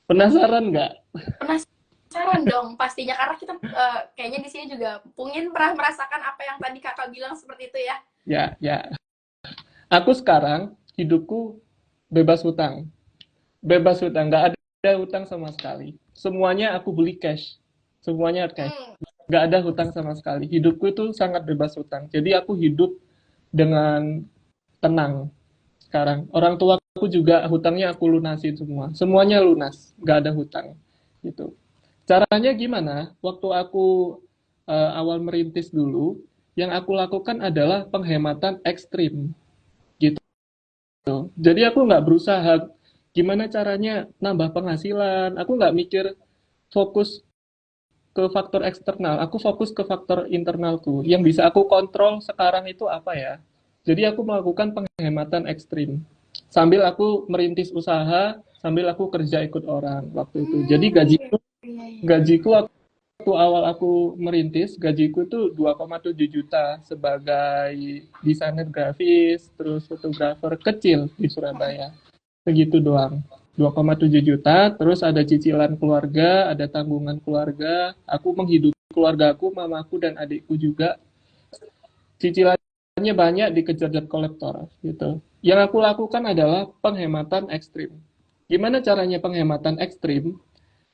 Penasaran nggak? Penasaran dong pastinya karena kita kayaknya di sini juga mungkin pernah merasakan apa yang tadi kakak bilang seperti itu ya. Ya, ya. Aku sekarang hidupku bebas hutang. Bebas hutang, nggak ada hutang sama sekali. Semuanya aku beli cash. Semuanya cash. Hmm. Nggak ada hutang sama sekali. Hidupku itu sangat bebas hutang. Jadi aku hidup dengan tenang sekarang. Orang tua aku juga hutangnya aku lunasin semua. Semuanya lunas, nggak ada hutang. Gitu. Caranya gimana? Waktu aku awal merintis dulu, yang aku lakukan adalah penghematan ekstrim. Gitu. Jadi aku nggak berusaha gimana caranya nambah penghasilan. Aku nggak mikir fokus ke faktor eksternal. Aku fokus ke faktor internalku. Yang bisa aku kontrol sekarang itu apa ya? Jadi aku melakukan penghematan ekstrim. Sambil aku merintis usaha, sambil aku kerja ikut orang waktu itu. Jadi Iya iya iya. gajiku waktu awal aku merintis, gajiku itu 2,7 juta sebagai desainer grafis, terus fotografer kecil di Surabaya. Segitu doang. 2,7 juta, terus ada cicilan keluarga, ada tanggungan keluarga, aku menghidupi keluarga aku, mamaku dan adikku juga. Cicilannya banyak dikejar debt collector gitu. Yang aku lakukan adalah penghematan ekstrim. Gimana caranya penghematan ekstrim?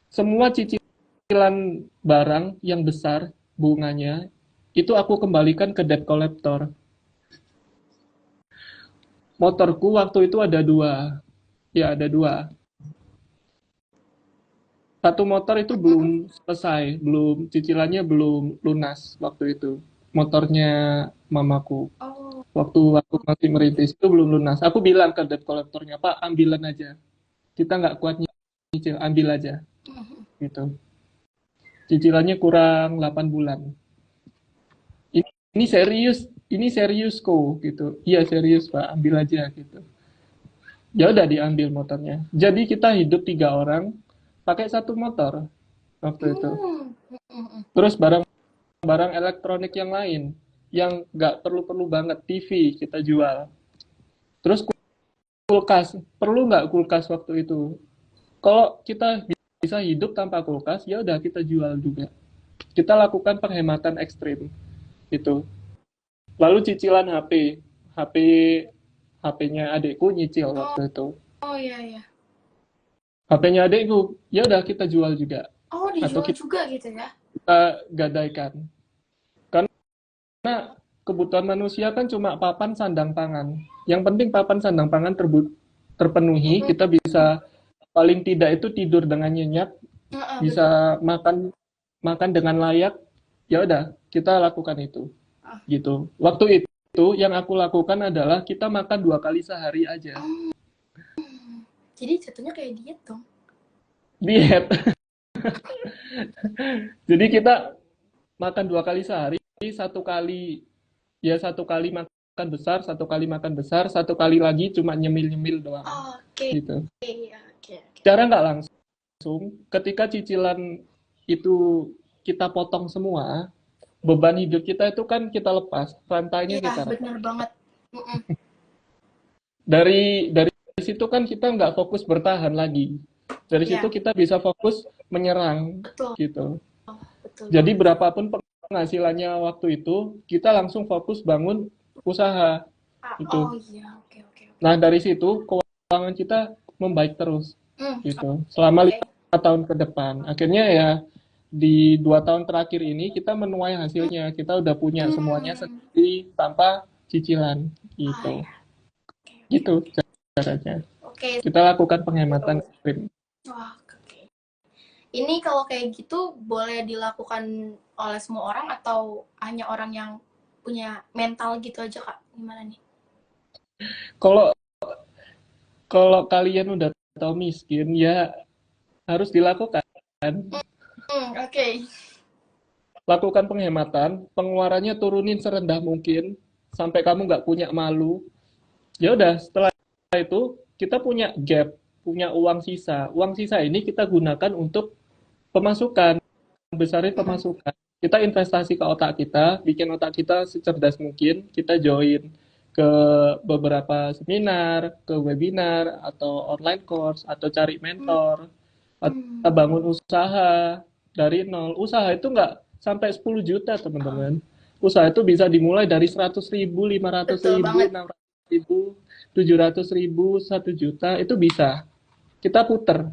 Semua cicilan barang yang besar bunganya itu aku kembalikan ke debt collector. Motorku waktu itu ada dua, ya ada dua. Satu motor itu belum selesai, belum cicilannya belum lunas waktu itu. Motornya mamaku. Oh. Waktu aku masih merintis itu belum lunas. Aku bilang ke debt collectornya, Pak, ambilan aja. Kita nggak kuat nyicil, ambil aja. Gitu. Cicilannya kurang 8 bulan. Ini serius, ini serius kok, gitu. Iya serius Pak, ambil aja gitu. Ya udah diambil motornya. Jadi kita hidup 3 orang pakai satu motor waktu itu. Terus barang-barang elektronik yang lain yang nggak perlu-perlu banget, TV kita jual. Terus kulkas, perlu nggak kulkas waktu itu? Kalau kita bisa hidup tanpa kulkas, ya udah kita jual juga. Kita lakukan penghematan ekstrim itu. Lalu cicilan HP, HP HP-nya adikku nyicil waktu itu. Oh iya iya. HP-nya adikku, ya udah kita jual juga Oh atau dijual juga gitu ya. kita gadaikan. Karena kebutuhan manusia kan cuma papan sandang pangan. Yang penting papan sandang pangan terpenuhi, kita bisa paling tidak itu tidur dengan nyenyak, Betul. bisa makan makan dengan layak. Ya udah, kita lakukan itu. Gitu. Waktu itu yang aku lakukan adalah kita makan 2 kali sehari aja. Jadi jatuhnya kayak diet dong. Diet. Jadi kita makan 2 kali sehari, satu kali ya satu kali makan besar, satu kali makan besar, satu kali lagi cuma nyemil-nyemil doang. Oke. Gitu. Oke. Cara nggak langsung, ketika cicilan itu kita potong semua, beban hidup kita itu kan kita lepas, rantainya Iya kita benar lepas. banget. Dari situ kan kita nggak fokus bertahan lagi. Dari situ Iya kita bisa fokus menyerang betul gitu. betul Jadi banget. berapapun penghasilannya waktu itu, kita langsung fokus bangun usaha Oh itu. iya oke oke oke. Nah dari situ keuangan kita membaik terus Hmm, gitu selama oke. 5 tahun ke depan. Akhirnya ya di 2 tahun terakhir ini kita menuai hasilnya. Kita udah punya semuanya Hmm. sendiri tanpa cicilan Ah gitu. ya oke oke Gitu oke. caranya. Oke. Kita lakukan penghematan ekstrim. Wah oke. Ini kalau kayak gitu boleh dilakukan oleh semua orang atau hanya orang yang punya mental gitu aja kak? Gimana nih? Kalau kalau kalian udah tahu miskin ya harus dilakukan. Oke. Lakukan penghematan, pengeluarannya turunin serendah mungkin sampai kamu nggak punya malu. Ya udah, setelah itu kita punya gap, punya uang sisa. Uang sisa ini kita gunakan untuk pemasukan, besarin Mm-mm. pemasukan. Kita investasi ke otak kita, bikin otak kita secerdas mungkin, kita join ke beberapa seminar, ke webinar, atau online course, atau cari mentor, atau Mm. bangun usaha dari nol. Usaha itu nggak sampai 10 juta, Oh, teman-teman. Usaha itu bisa dimulai dari 100.000, lima ratus betul ribu, banget. 600.000, 700.000, 1 juta, itu bisa. Kita puter,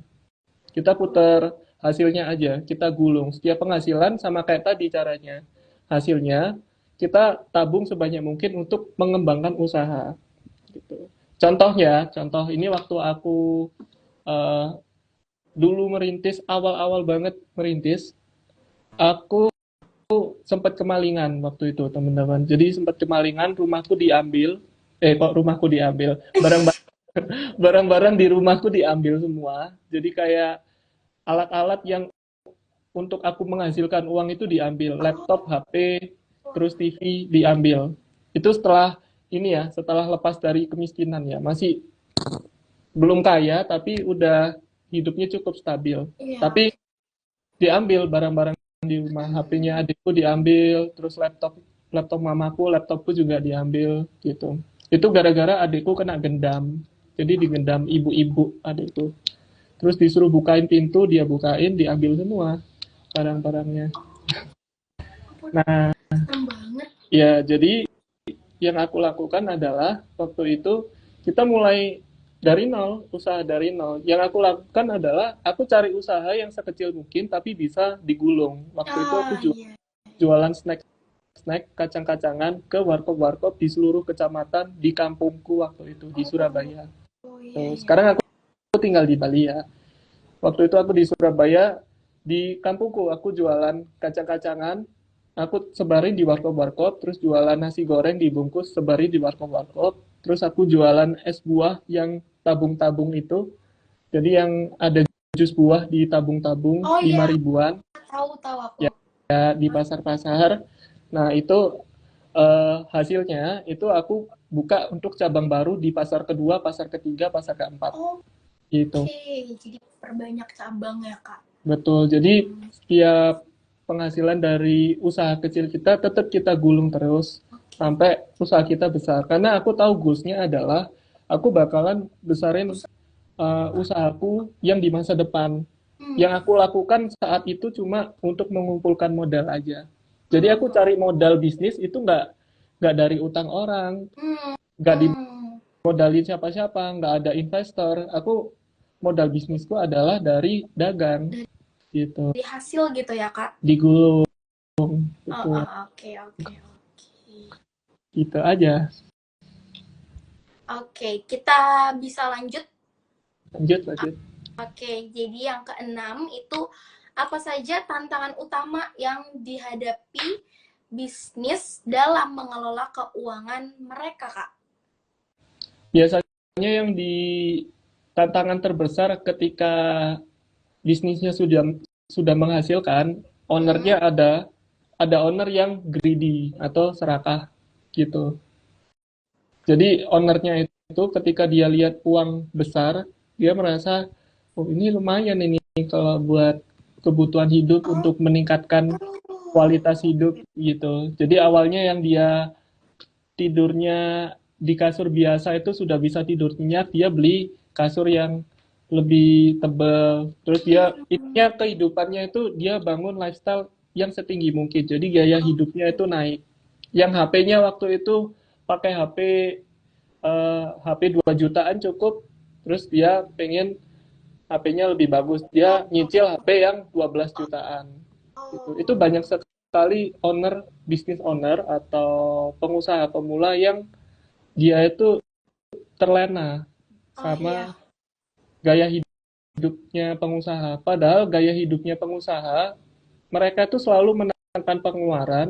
kita puter hasilnya aja, kita gulung. Setiap penghasilan sama kayak tadi caranya. Hasilnya kita tabung sebanyak mungkin untuk mengembangkan usaha. Gitu. Contohnya, contoh ini waktu aku uh, dulu merintis, awal-awal banget merintis, aku sempat kemalingan waktu itu, teman-teman. Jadi sempat kemalingan, rumahku diambil. Kok rumahku diambil? Barang-barang di rumahku diambil semua. Jadi kayak alat-alat yang untuk aku menghasilkan uang itu diambil. Laptop, HP, terus TV diambil. Itu setelah ini ya, setelah lepas dari kemiskinan ya. Masih belum kaya, tapi udah hidupnya cukup stabil. Iya. Tapi diambil barang-barang di rumah, HP-nya adikku diambil, terus laptop mamaku, laptopku juga diambil gitu. Itu gara-gara adikku kena gendam. Jadi digendam ibu-ibu adikku. Terus disuruh bukain pintu, dia bukain, diambil semua barang-barangnya. Ampun, Nah, serem banget. ya jadi yang aku lakukan adalah waktu itu kita mulai dari nol, usaha dari nol. Yang aku lakukan adalah aku cari usaha yang sekecil mungkin tapi bisa digulung. Waktu itu aku Ah, iya. jualan snack kacang-kacangan ke warkop-warkop di seluruh kecamatan di kampungku waktu itu di Oh, Surabaya. oh iya, Tuh, iya. sekarang aku tinggal di Bali ya. Waktu itu aku di Surabaya, di kampungku aku jualan kacang-kacangan, aku sebarin di warkop-warkop, terus jualan nasi goreng dibungkus sebarin di warkop-warkop, terus aku jualan es buah yang tabung-tabung itu, jadi yang ada jus buah di tabung-tabung Oh 5 iya, ribuan tahu aku. ya di pasar-pasar. Nah, itu hasilnya itu aku buka untuk cabang baru di pasar kedua, pasar ketiga, pasar keempat Oke, gitu. jadi perbanyak cabang ya, Kak. Betul. Jadi Hmm, setiap penghasilan dari usaha kecil kita tetap kita gulung terus oke. sampai usaha kita besar. Karena aku tahu goalsnya adalah aku bakalan besarin Usaha. usahaku yang di masa depan. Hmm, Yang aku lakukan saat itu cuma untuk mengumpulkan modal aja. Jadi aku hmm, cari modal bisnis itu nggak dari utang orang, hmm, nggak hmm. dimodalin siapa-siapa, nggak ada investor. Aku modal bisnisku adalah dari dagang gitu, Dari hasil gitu ya, Kak. digulung. Oh, Betul, oh, oke, oke, oke. gitu aja. Oke, kita bisa lanjut. Lanjut, lanjut. Oke, jadi yang keenam itu apa saja tantangan utama yang dihadapi bisnis dalam mengelola keuangan mereka, Kak? Biasanya yang di tantangan terbesar ketika bisnisnya sudah menghasilkan, Hmm, ownernya ada owner yang greedy atau serakah gitu. Jadi ownernya itu ketika dia lihat uang besar, dia merasa, oh ini lumayan ini kalau buat kebutuhan hidup oh, untuk meningkatkan kualitas hidup gitu. Jadi awalnya yang dia tidurnya di kasur biasa itu sudah bisa tidur nyenyak, dia beli kasur yang lebih tebal. Terus dia intinya kehidupannya itu dia bangun lifestyle yang setinggi mungkin. Jadi gaya oh, hidupnya itu naik. Yang HP-nya waktu itu pakai HP 2 jutaan cukup. Terus dia pengen HP-nya lebih bagus. oh, Dia nyicil HP yang 12 jutaan. Itu oh, banyak sekali bisnis owner atau pengusaha pemula yang dia itu terlena oh iya, sama gaya hidupnya pengusaha. Padahal gaya hidupnya pengusaha, mereka itu selalu menekan pengeluaran,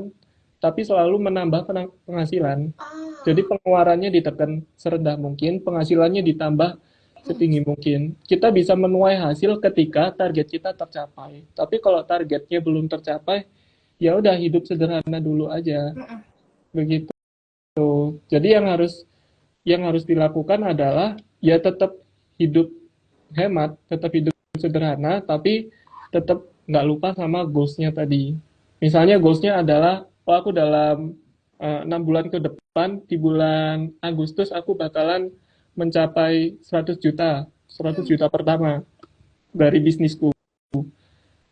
tapi selalu menambah penghasilan. Jadi ah, pengeluarannya ditekan serendah mungkin, penghasilannya ditambah setinggi mungkin. Kita bisa menuai hasil ketika target kita tercapai. Tapi kalau targetnya belum tercapai, ya udah hidup sederhana dulu aja. Begitu. Jadi yang harus dilakukan adalah ya tetap hidup hemat, tetap hidup sederhana, tapi tetap nggak lupa sama goals-nya tadi. Misalnya goals-nya adalah, oh aku dalam 6 bulan ke depan, di bulan Agustus aku bakalan mencapai 100 juta, 100 juta pertama dari bisnisku.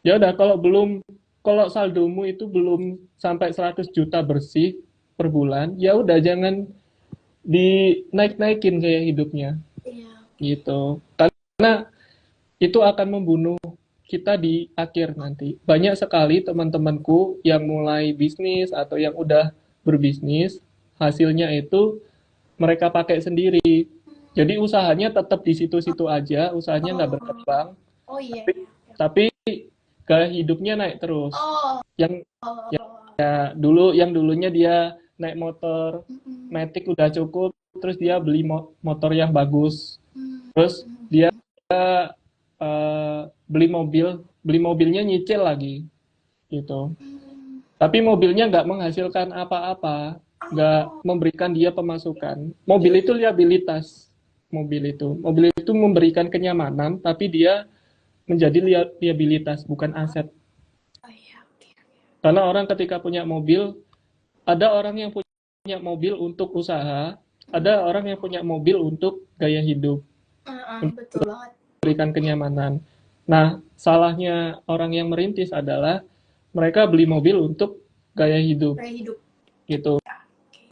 Ya udah, kalau saldomu itu belum sampai 100 juta bersih per bulan, ya udah jangan dinaik-naikin kayak hidupnya gitu. Karena itu akan membunuh kita di akhir nanti. Banyak sekali teman-temanku yang mulai bisnis atau yang udah berbisnis, hasilnya itu mereka pakai sendiri. Jadi usahanya tetap di situ-situ aja, usahanya nggak berkembang. Oh iya. Tapi gaya hidupnya naik terus. Oh. Yang yang dulunya dia naik motor, Matic udah cukup, terus dia beli motor yang bagus. Terus dia beli mobilnya nyicil lagi gitu. Tapi mobilnya nggak menghasilkan apa-apa, nggak memberikan dia pemasukan. Mobil itu liabilitas. Mobil itu memberikan kenyamanan, tapi dia menjadi liabilitas, bukan aset. Karena orang ketika punya mobil, ada orang yang punya mobil untuk usaha, ada orang yang punya mobil untuk gaya hidup. Betul banget. Memberikan kenyamanan. Nah, salahnya orang yang merintis adalah mereka beli mobil untuk gaya hidup. Gitu.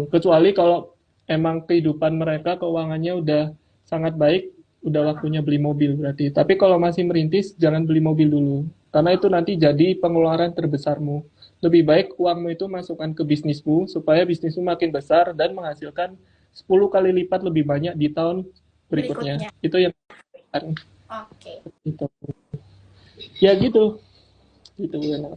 Kecuali kalau emang kehidupan mereka, keuangannya udah sangat baik, udah waktunya beli mobil berarti. Tapi kalau masih merintis, jangan beli mobil dulu. Karena itu nanti jadi pengeluaran terbesarmu. Lebih baik uangmu itu masukkan ke bisnismu, supaya bisnismu makin besar dan menghasilkan 10 kali lipat lebih banyak di tahun berikutnya. Itu yang gitu. Ya gitu. Gitu benar.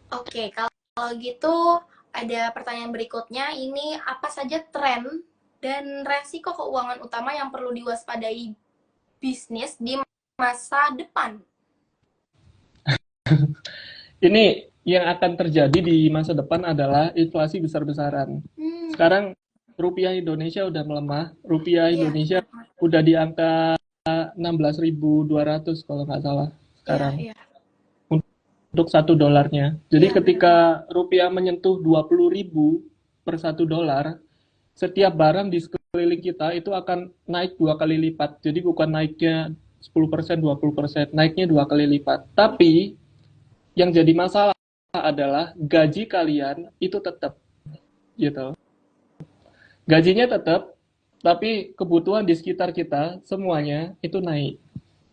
Oke, kalau gitu ada pertanyaan berikutnya. Ini apa saja tren dan resiko keuangan utama yang perlu diwaspadai bisnis di masa depan? Ini yang akan terjadi di masa depan adalah inflasi besar-besaran. Sekarang rupiah Indonesia udah melemah. Rupiah Indonesia udah di angka 16.200 kalau nggak salah sekarang. Untuk $1. Jadi ketika rupiah menyentuh 20.000 per $1, setiap barang di sekeliling kita itu akan naik 2 kali lipat. Jadi bukan naiknya 10%, 20%, naiknya 2 kali lipat. Tapi yang jadi masalah adalah gaji kalian itu tetap gitu. Gajinya tetap, tapi kebutuhan di sekitar kita semuanya itu naik.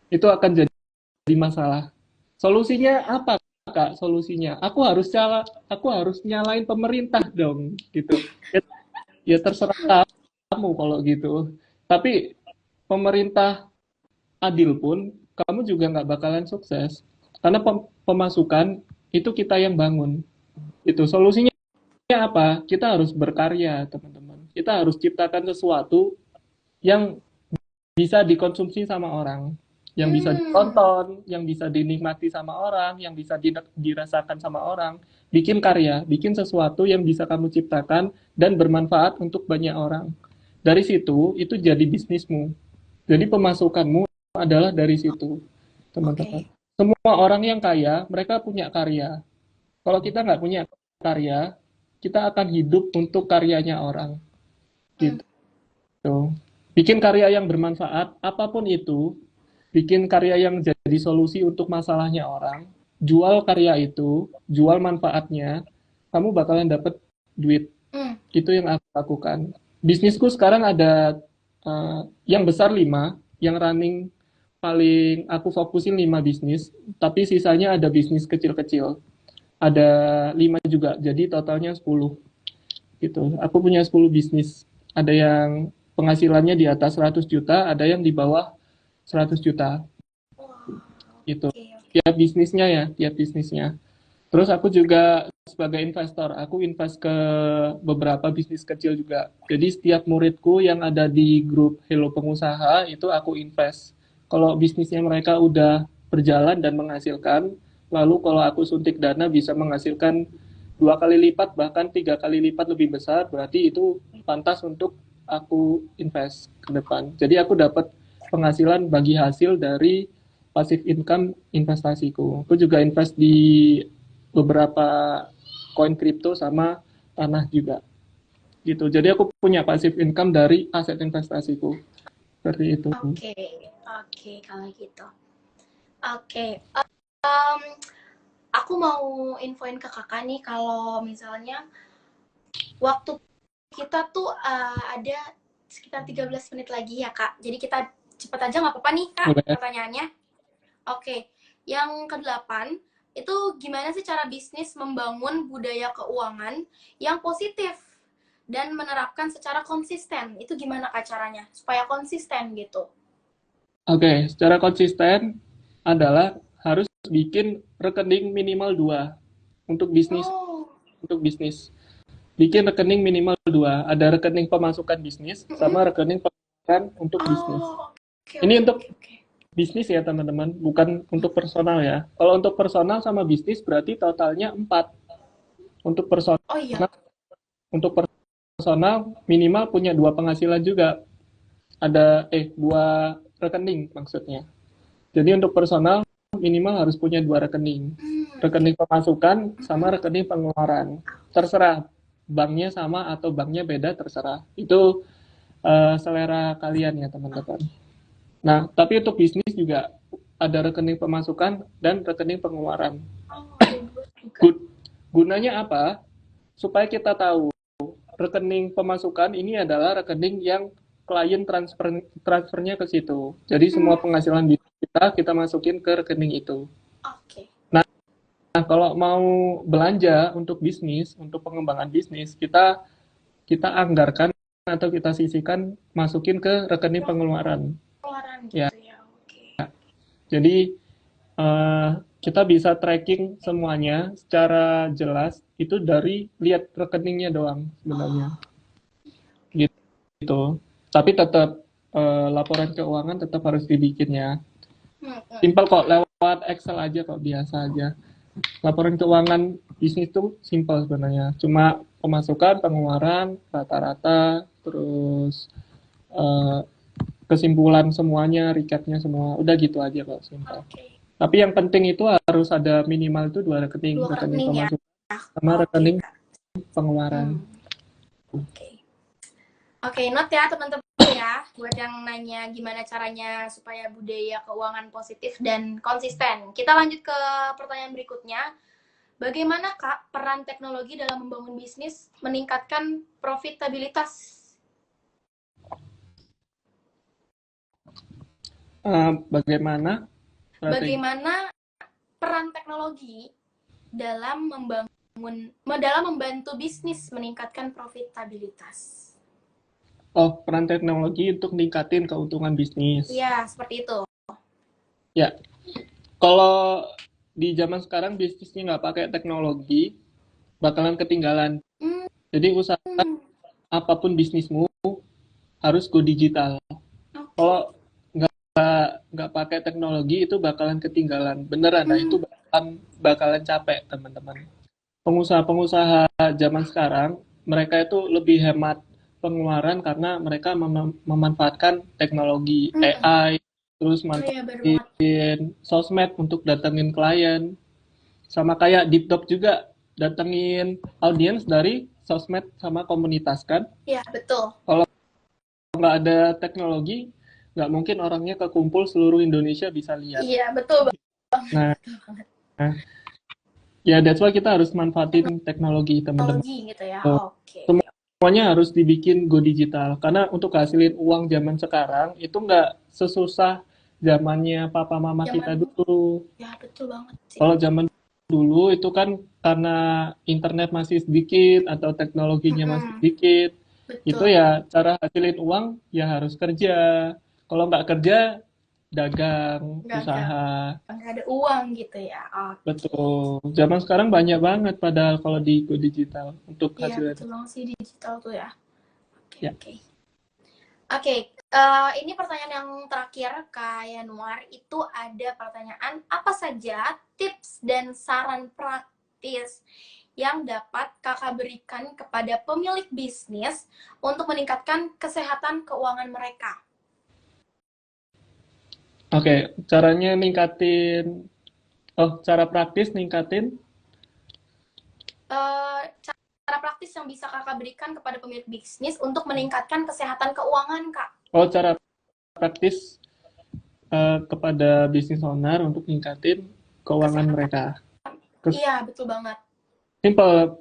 Itu akan jadi masalah. Solusinya apa, Kak? Solusinya aku harus nyalain pemerintah dong gitu. Ya terserah kamu kalau gitu. Tapi pemerintah adil pun kamu juga nggak bakalan sukses. Karena pemasukan itu kita yang bangun. Itu solusinya apa? Kita harus berkarya, teman-teman. Kita harus ciptakan sesuatu yang bisa dikonsumsi sama orang, yang bisa ditonton, yang bisa dinikmati sama orang, yang bisa dirasakan sama orang. Bikin karya, bikin sesuatu yang bisa kamu ciptakan dan bermanfaat untuk banyak orang. Dari situ, itu jadi bisnismu. Jadi pemasukanmu adalah dari situ, teman-teman. Semua orang yang kaya, mereka punya karya. Kalau kita nggak punya karya, kita akan hidup untuk karyanya orang. Gitu. Bikin karya yang bermanfaat, apapun itu, bikin karya yang jadi solusi untuk masalahnya orang, jual karya itu, jual manfaatnya, kamu bakalan dapet duit. Itu yang aku lakukan. Bisnisku sekarang ada yang besar 5, yang running paling aku fokusin 5 bisnis, tapi sisanya ada bisnis kecil-kecil. Ada 5 juga, jadi totalnya 10. Gitu. Aku punya 10 bisnis. Ada yang penghasilannya di atas 100 juta, ada yang di bawah 100 juta. Gitu. Tiap bisnisnya. Terus aku juga sebagai investor, aku invest ke beberapa bisnis kecil juga. Jadi setiap muridku yang ada di grup Hello Pengusaha itu aku invest. Kalau bisnisnya mereka udah berjalan dan menghasilkan, lalu kalau aku suntik dana bisa menghasilkan 2 kali lipat bahkan 3 kali lipat lebih besar, berarti itu pantas untuk aku invest ke depan. Jadi aku dapat penghasilan bagi hasil dari passive income investasiku. Aku juga invest di beberapa koin kripto sama tanah juga gitu. Jadi aku punya passive income dari aset investasiku seperti itu. Oke, oke kalau gitu. Oke, em, aku mau infoin ke kakak nih kalau misalnya waktu kita tuh ada sekitar 13 menit lagi ya kak. Jadi kita cepet aja nggak apa-apa nih kak Boleh. pertanyaannya. Oke, yang kedelapan itu gimana sih cara bisnis membangun budaya keuangan yang positif dan menerapkan secara konsisten? Itu gimana kak caranya supaya konsisten gitu? Oke, secara konsisten adalah harus bikin rekening minimal 2 untuk bisnis. Oh, Untuk bisnis, bikin rekening minimal 2. Ada rekening pemasukan bisnis sama rekening pengeluaran untuk bisnis. oh, oke Ini oke untuk oke oke. bisnis ya teman-teman, bukan untuk personal ya. Kalau untuk personal sama bisnis berarti totalnya 4. Untuk personal, Oh iya. untuk personal minimal punya 2 penghasilan juga. Ada 2 rekening maksudnya. Jadi untuk personal minimal harus punya 2 rekening. Rekening pemasukan sama rekening pengeluaran. Terserah banknya sama atau banknya beda, terserah. Itu selera kalian ya teman-teman. Nah, tapi untuk bisnis juga ada rekening pemasukan dan rekening pengeluaran. Oh, ada dua juga. Gunanya apa? Supaya kita tahu rekening pemasukan ini adalah rekening yang klien transfernya ke situ. Jadi semua penghasilan kita masukin ke rekening itu. Oke. Nah, kalau mau belanja untuk bisnis, untuk pengembangan bisnis, kita anggarkan atau kita sisihkan masukin ke rekening pengeluaran. Pengeluaran Ya, gitu ya. Oke. jadi eh, kita bisa tracking semuanya secara jelas itu dari lihat rekeningnya doang sebenarnya. Gitu. Tapi tetap laporan keuangan tetap harus dibikin ya. Simpel kok, lewat Excel aja kok, biasa aja. Laporan keuangan bisnis itu simpel sebenarnya. Cuma pemasukan, pengeluaran, rata-rata, terus eh, kesimpulan semuanya, recapnya semua. Udah gitu aja kok, simpel. Oke. Tapi yang penting itu harus ada minimal itu 2 rekening. Dua Rekening rekening ya. pemasukan sama Oke rekening kak. pengeluaran. Oke. Oke, note ya teman-teman ya, buat yang nanya gimana caranya supaya budaya keuangan positif dan konsisten. Kita lanjut ke pertanyaan berikutnya. Bagaimana Kak peran teknologi dalam membangun bisnis meningkatkan profitabilitas? Bagaimana strategi? Bagaimana peran teknologi dalam membantu bisnis meningkatkan profitabilitas? Oh, peran teknologi untuk meningkatin keuntungan bisnis. Iya, seperti itu. Ya, kalau di zaman sekarang bisnisnya nggak pakai teknologi, bakalan ketinggalan. Hmm, Jadi usaha apapun bisnismu harus go digital. oke. Kalau nggak pakai teknologi itu bakalan ketinggalan. Beneran, nah itu bakalan capek teman-teman. Pengusaha-pengusaha zaman sekarang mereka itu lebih hemat pengeluaran karena mereka memanfaatkan teknologi AI, terus Oh iya, baru banget. manfaatin sosmed untuk datengin klien. Sama kayak DeepDog juga datengin audiens dari sosmed sama komunitas kan. Iya, betul. Kalau nggak ada teknologi, nggak mungkin orangnya kekumpul seluruh Indonesia bisa lihat. Iya, betul banget. Nah, ya that's why kita harus manfaatin teknologi teman-teman. Teknologi gitu ya. Oke. Semuanya harus dibikin go digital karena untuk hasilin uang zaman sekarang itu nggak sesusah zamannya papa mama kita Zaman dulu. ya betul banget sih. Kalau zaman dulu itu kan karena internet masih sedikit atau teknologinya masih sedikit, itu Betul. ya cara hasilin uang ya harus kerja. Kalau nggak kerja dagang, nggak usaha. nggak ada uang gitu ya. Oke. Betul. Zaman sekarang banyak banget padahal kalau di go digital untuk Iya hasilnya. betul banget sih digital tuh ya. Oke Ya. oke. Oke, ini pertanyaan yang terakhir Kak Yanuar, itu ada pertanyaan apa saja tips dan saran praktis yang dapat Kakak berikan kepada pemilik bisnis untuk meningkatkan kesehatan keuangan mereka? Oke, caranya ningkatin, cara praktis ningkatin. Cara praktis yang bisa Kakak berikan kepada pemilik bisnis untuk meningkatkan kesehatan keuangan, Kak. Oh, cara praktis kepada bisnis owner untuk ningkatin keuangan Kesehatan. mereka. Iya, betul banget. Simple,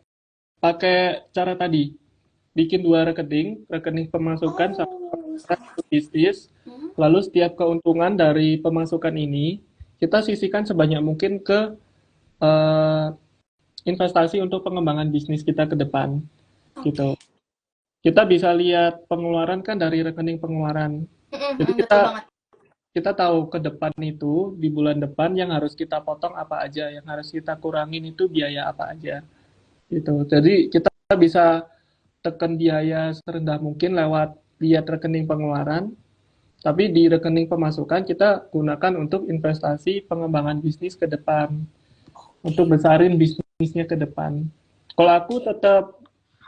pakai cara tadi. Bikin dua rekening, rekening pemasukan sama Oh, sama. bisnis. Hmm? Lalu setiap keuntungan dari pemasukan ini kita sisihkan sebanyak mungkin ke eh, investasi untuk pengembangan bisnis kita ke depan Oke. gitu. Kita bisa lihat pengeluaran kan dari rekening pengeluaran. Jadi Betul kita banget. kita tahu ke depan itu di bulan depan yang harus kita potong apa aja, yang harus kita kurangin itu biaya apa aja gitu. Jadi kita bisa tekan biaya serendah mungkin lewat lihat rekening pengeluaran, tapi di rekening pemasukan kita gunakan untuk investasi pengembangan bisnis ke depan, untuk Oke. besarin bisnisnya ke depan. Kalau aku Oke. tetap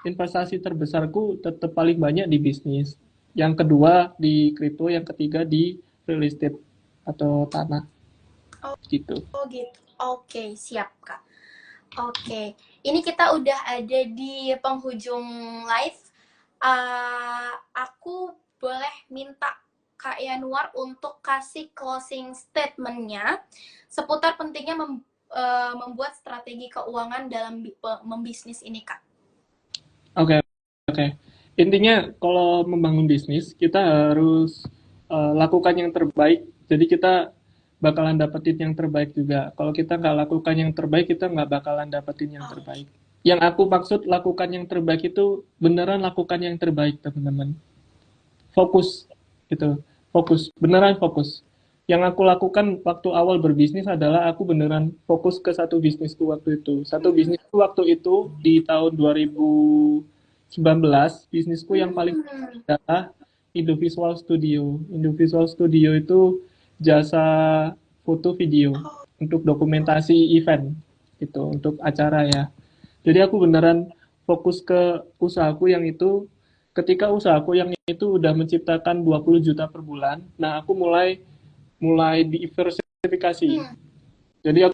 investasi terbesarku tetap paling banyak di bisnis. Yang kedua di kripto, yang ketiga di real estate atau tanah Oh, gitu. oh gitu. Oke, siap, Kak. Oke. Ini kita udah ada di penghujung live. Aku boleh minta Kak Yanuar untuk kasih closing statement-nya seputar pentingnya membuat strategi keuangan dalam membisnis ini, Kak. Oke, oke. Intinya kalau membangun bisnis kita harus lakukan yang terbaik. Jadi kita bakalan dapetin yang terbaik juga. Kalau kita nggak lakukan yang terbaik, kita nggak bakalan dapetin yang Oke. terbaik. Yang aku maksud lakukan yang terbaik itu beneran lakukan yang terbaik, teman-teman. Fokus, gitu. Fokus, beneran fokus. Yang aku lakukan waktu awal berbisnis adalah aku beneran fokus ke satu bisnisku waktu itu. Satu bisnisku waktu itu di tahun 2019, bisnisku yang paling Hmm. adalah Indovisual Studio. Indovisual Studio itu jasa foto video Oh, untuk dokumentasi event, gitu, untuk acara ya. Jadi aku beneran fokus ke usahaku yang itu. Ketika usahaku yang itu udah menciptakan 20 juta per bulan, nah aku mulai mulai diversifikasi. hmm. Jadi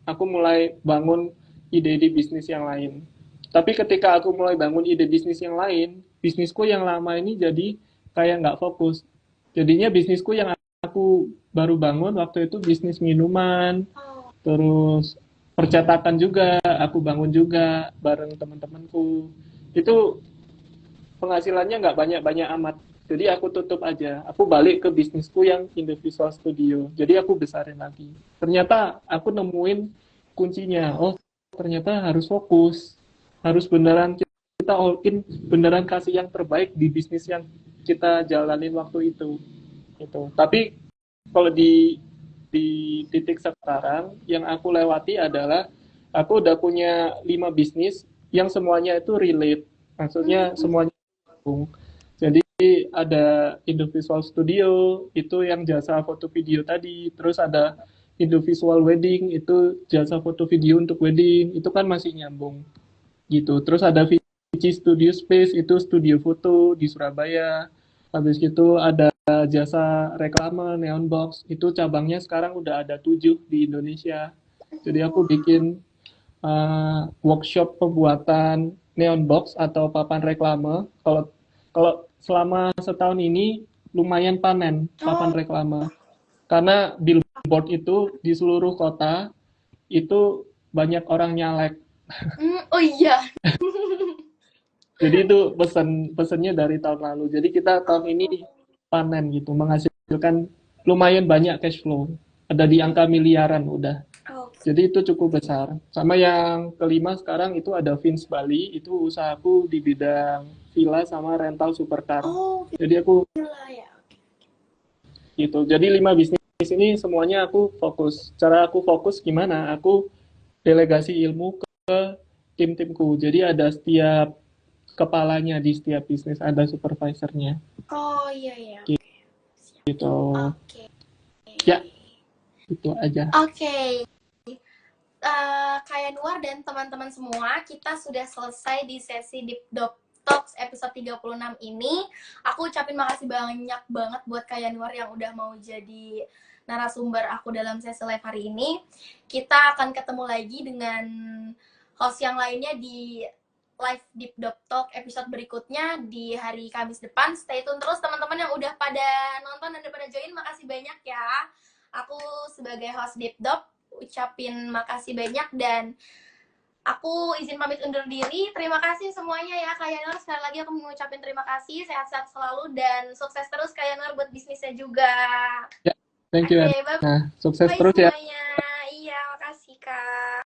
aku mulai bangun ide-ide bisnis yang lain. Tapi ketika aku mulai bangun ide bisnis yang lain, bisnisku yang lama ini jadi kayak nggak fokus. Jadinya bisnisku yang aku baru bangun waktu itu bisnis minuman, Oh, terus percetakan juga, aku bangun juga bareng teman-temanku. Itu penghasilannya nggak banyak-banyak amat. Jadi aku tutup aja. Aku balik ke bisnisku yang individual studio. Jadi aku besarin lagi. Ternyata aku nemuin kuncinya. Oh, ternyata harus fokus. Harus beneran kita all in, beneran kasih yang terbaik di bisnis yang kita jalanin waktu itu. Itu. Tapi kalau di titik sekarang yang aku lewati adalah aku udah punya 5 bisnis yang semuanya itu relate. Maksudnya hmm. semuanya nyambung. Jadi ada Indovisual Studio itu yang jasa foto video tadi, terus ada Indovisual Wedding itu jasa foto video untuk wedding, itu kan masih nyambung gitu. Terus ada Vici Studio Space itu studio foto di Surabaya. Habis itu ada jasa reklame Neon Box itu cabangnya sekarang udah ada 7 di Indonesia. Jadi aku bikin workshop pembuatan neon box atau papan reklame. Kalau kalau selama setahun ini lumayan panen papan Oh, reklame. Karena billboard itu di seluruh kota itu banyak orang nyalek. oh iya. Jadi itu pesennya dari tahun lalu. Jadi kita tahun ini panen gitu, menghasilkan lumayan banyak cash flow. Ada di angka miliaran udah. Oh, Jadi itu cukup besar. Sama yang kelima sekarang itu ada Vince Bali, itu usahaku di bidang villa sama rental supercar. oh, Jadi aku gila ya. gitu. Jadi 5 bisnis ini semuanya aku fokus. Cara aku fokus gimana? Aku delegasi ilmu ke tim-timku. Jadi ada setiap kepalanya di setiap bisnis, ada supervisornya Oh iya iya, oke. Siap. gitu. Oke. Ya, itu aja. Oke. Kak Yanuar dan teman-teman semua, kita sudah selesai di sesi Deep Doc Talks episode 36 ini. Aku ucapin makasih banyak banget buat Kak Yanuar yang udah mau jadi narasumber aku dalam sesi live hari ini. Kita akan ketemu lagi dengan host yang lainnya di live Deep Doc Talk episode berikutnya di hari Kamis depan. Stay tune terus teman-teman yang udah pada nonton dan udah pada join. Makasih banyak ya. Aku sebagai host Deep Doc ucapin makasih banyak dan aku izin pamit undur diri. Terima kasih semuanya ya Kak Yanur. Sekali lagi aku mengucapin terima kasih. Sehat-sehat selalu dan sukses terus Kak Yanur buat bisnisnya juga. Ya, thank you, Oke, Erna. bye Nah, sukses bye terus ya. semuanya. Iya, makasih Kak.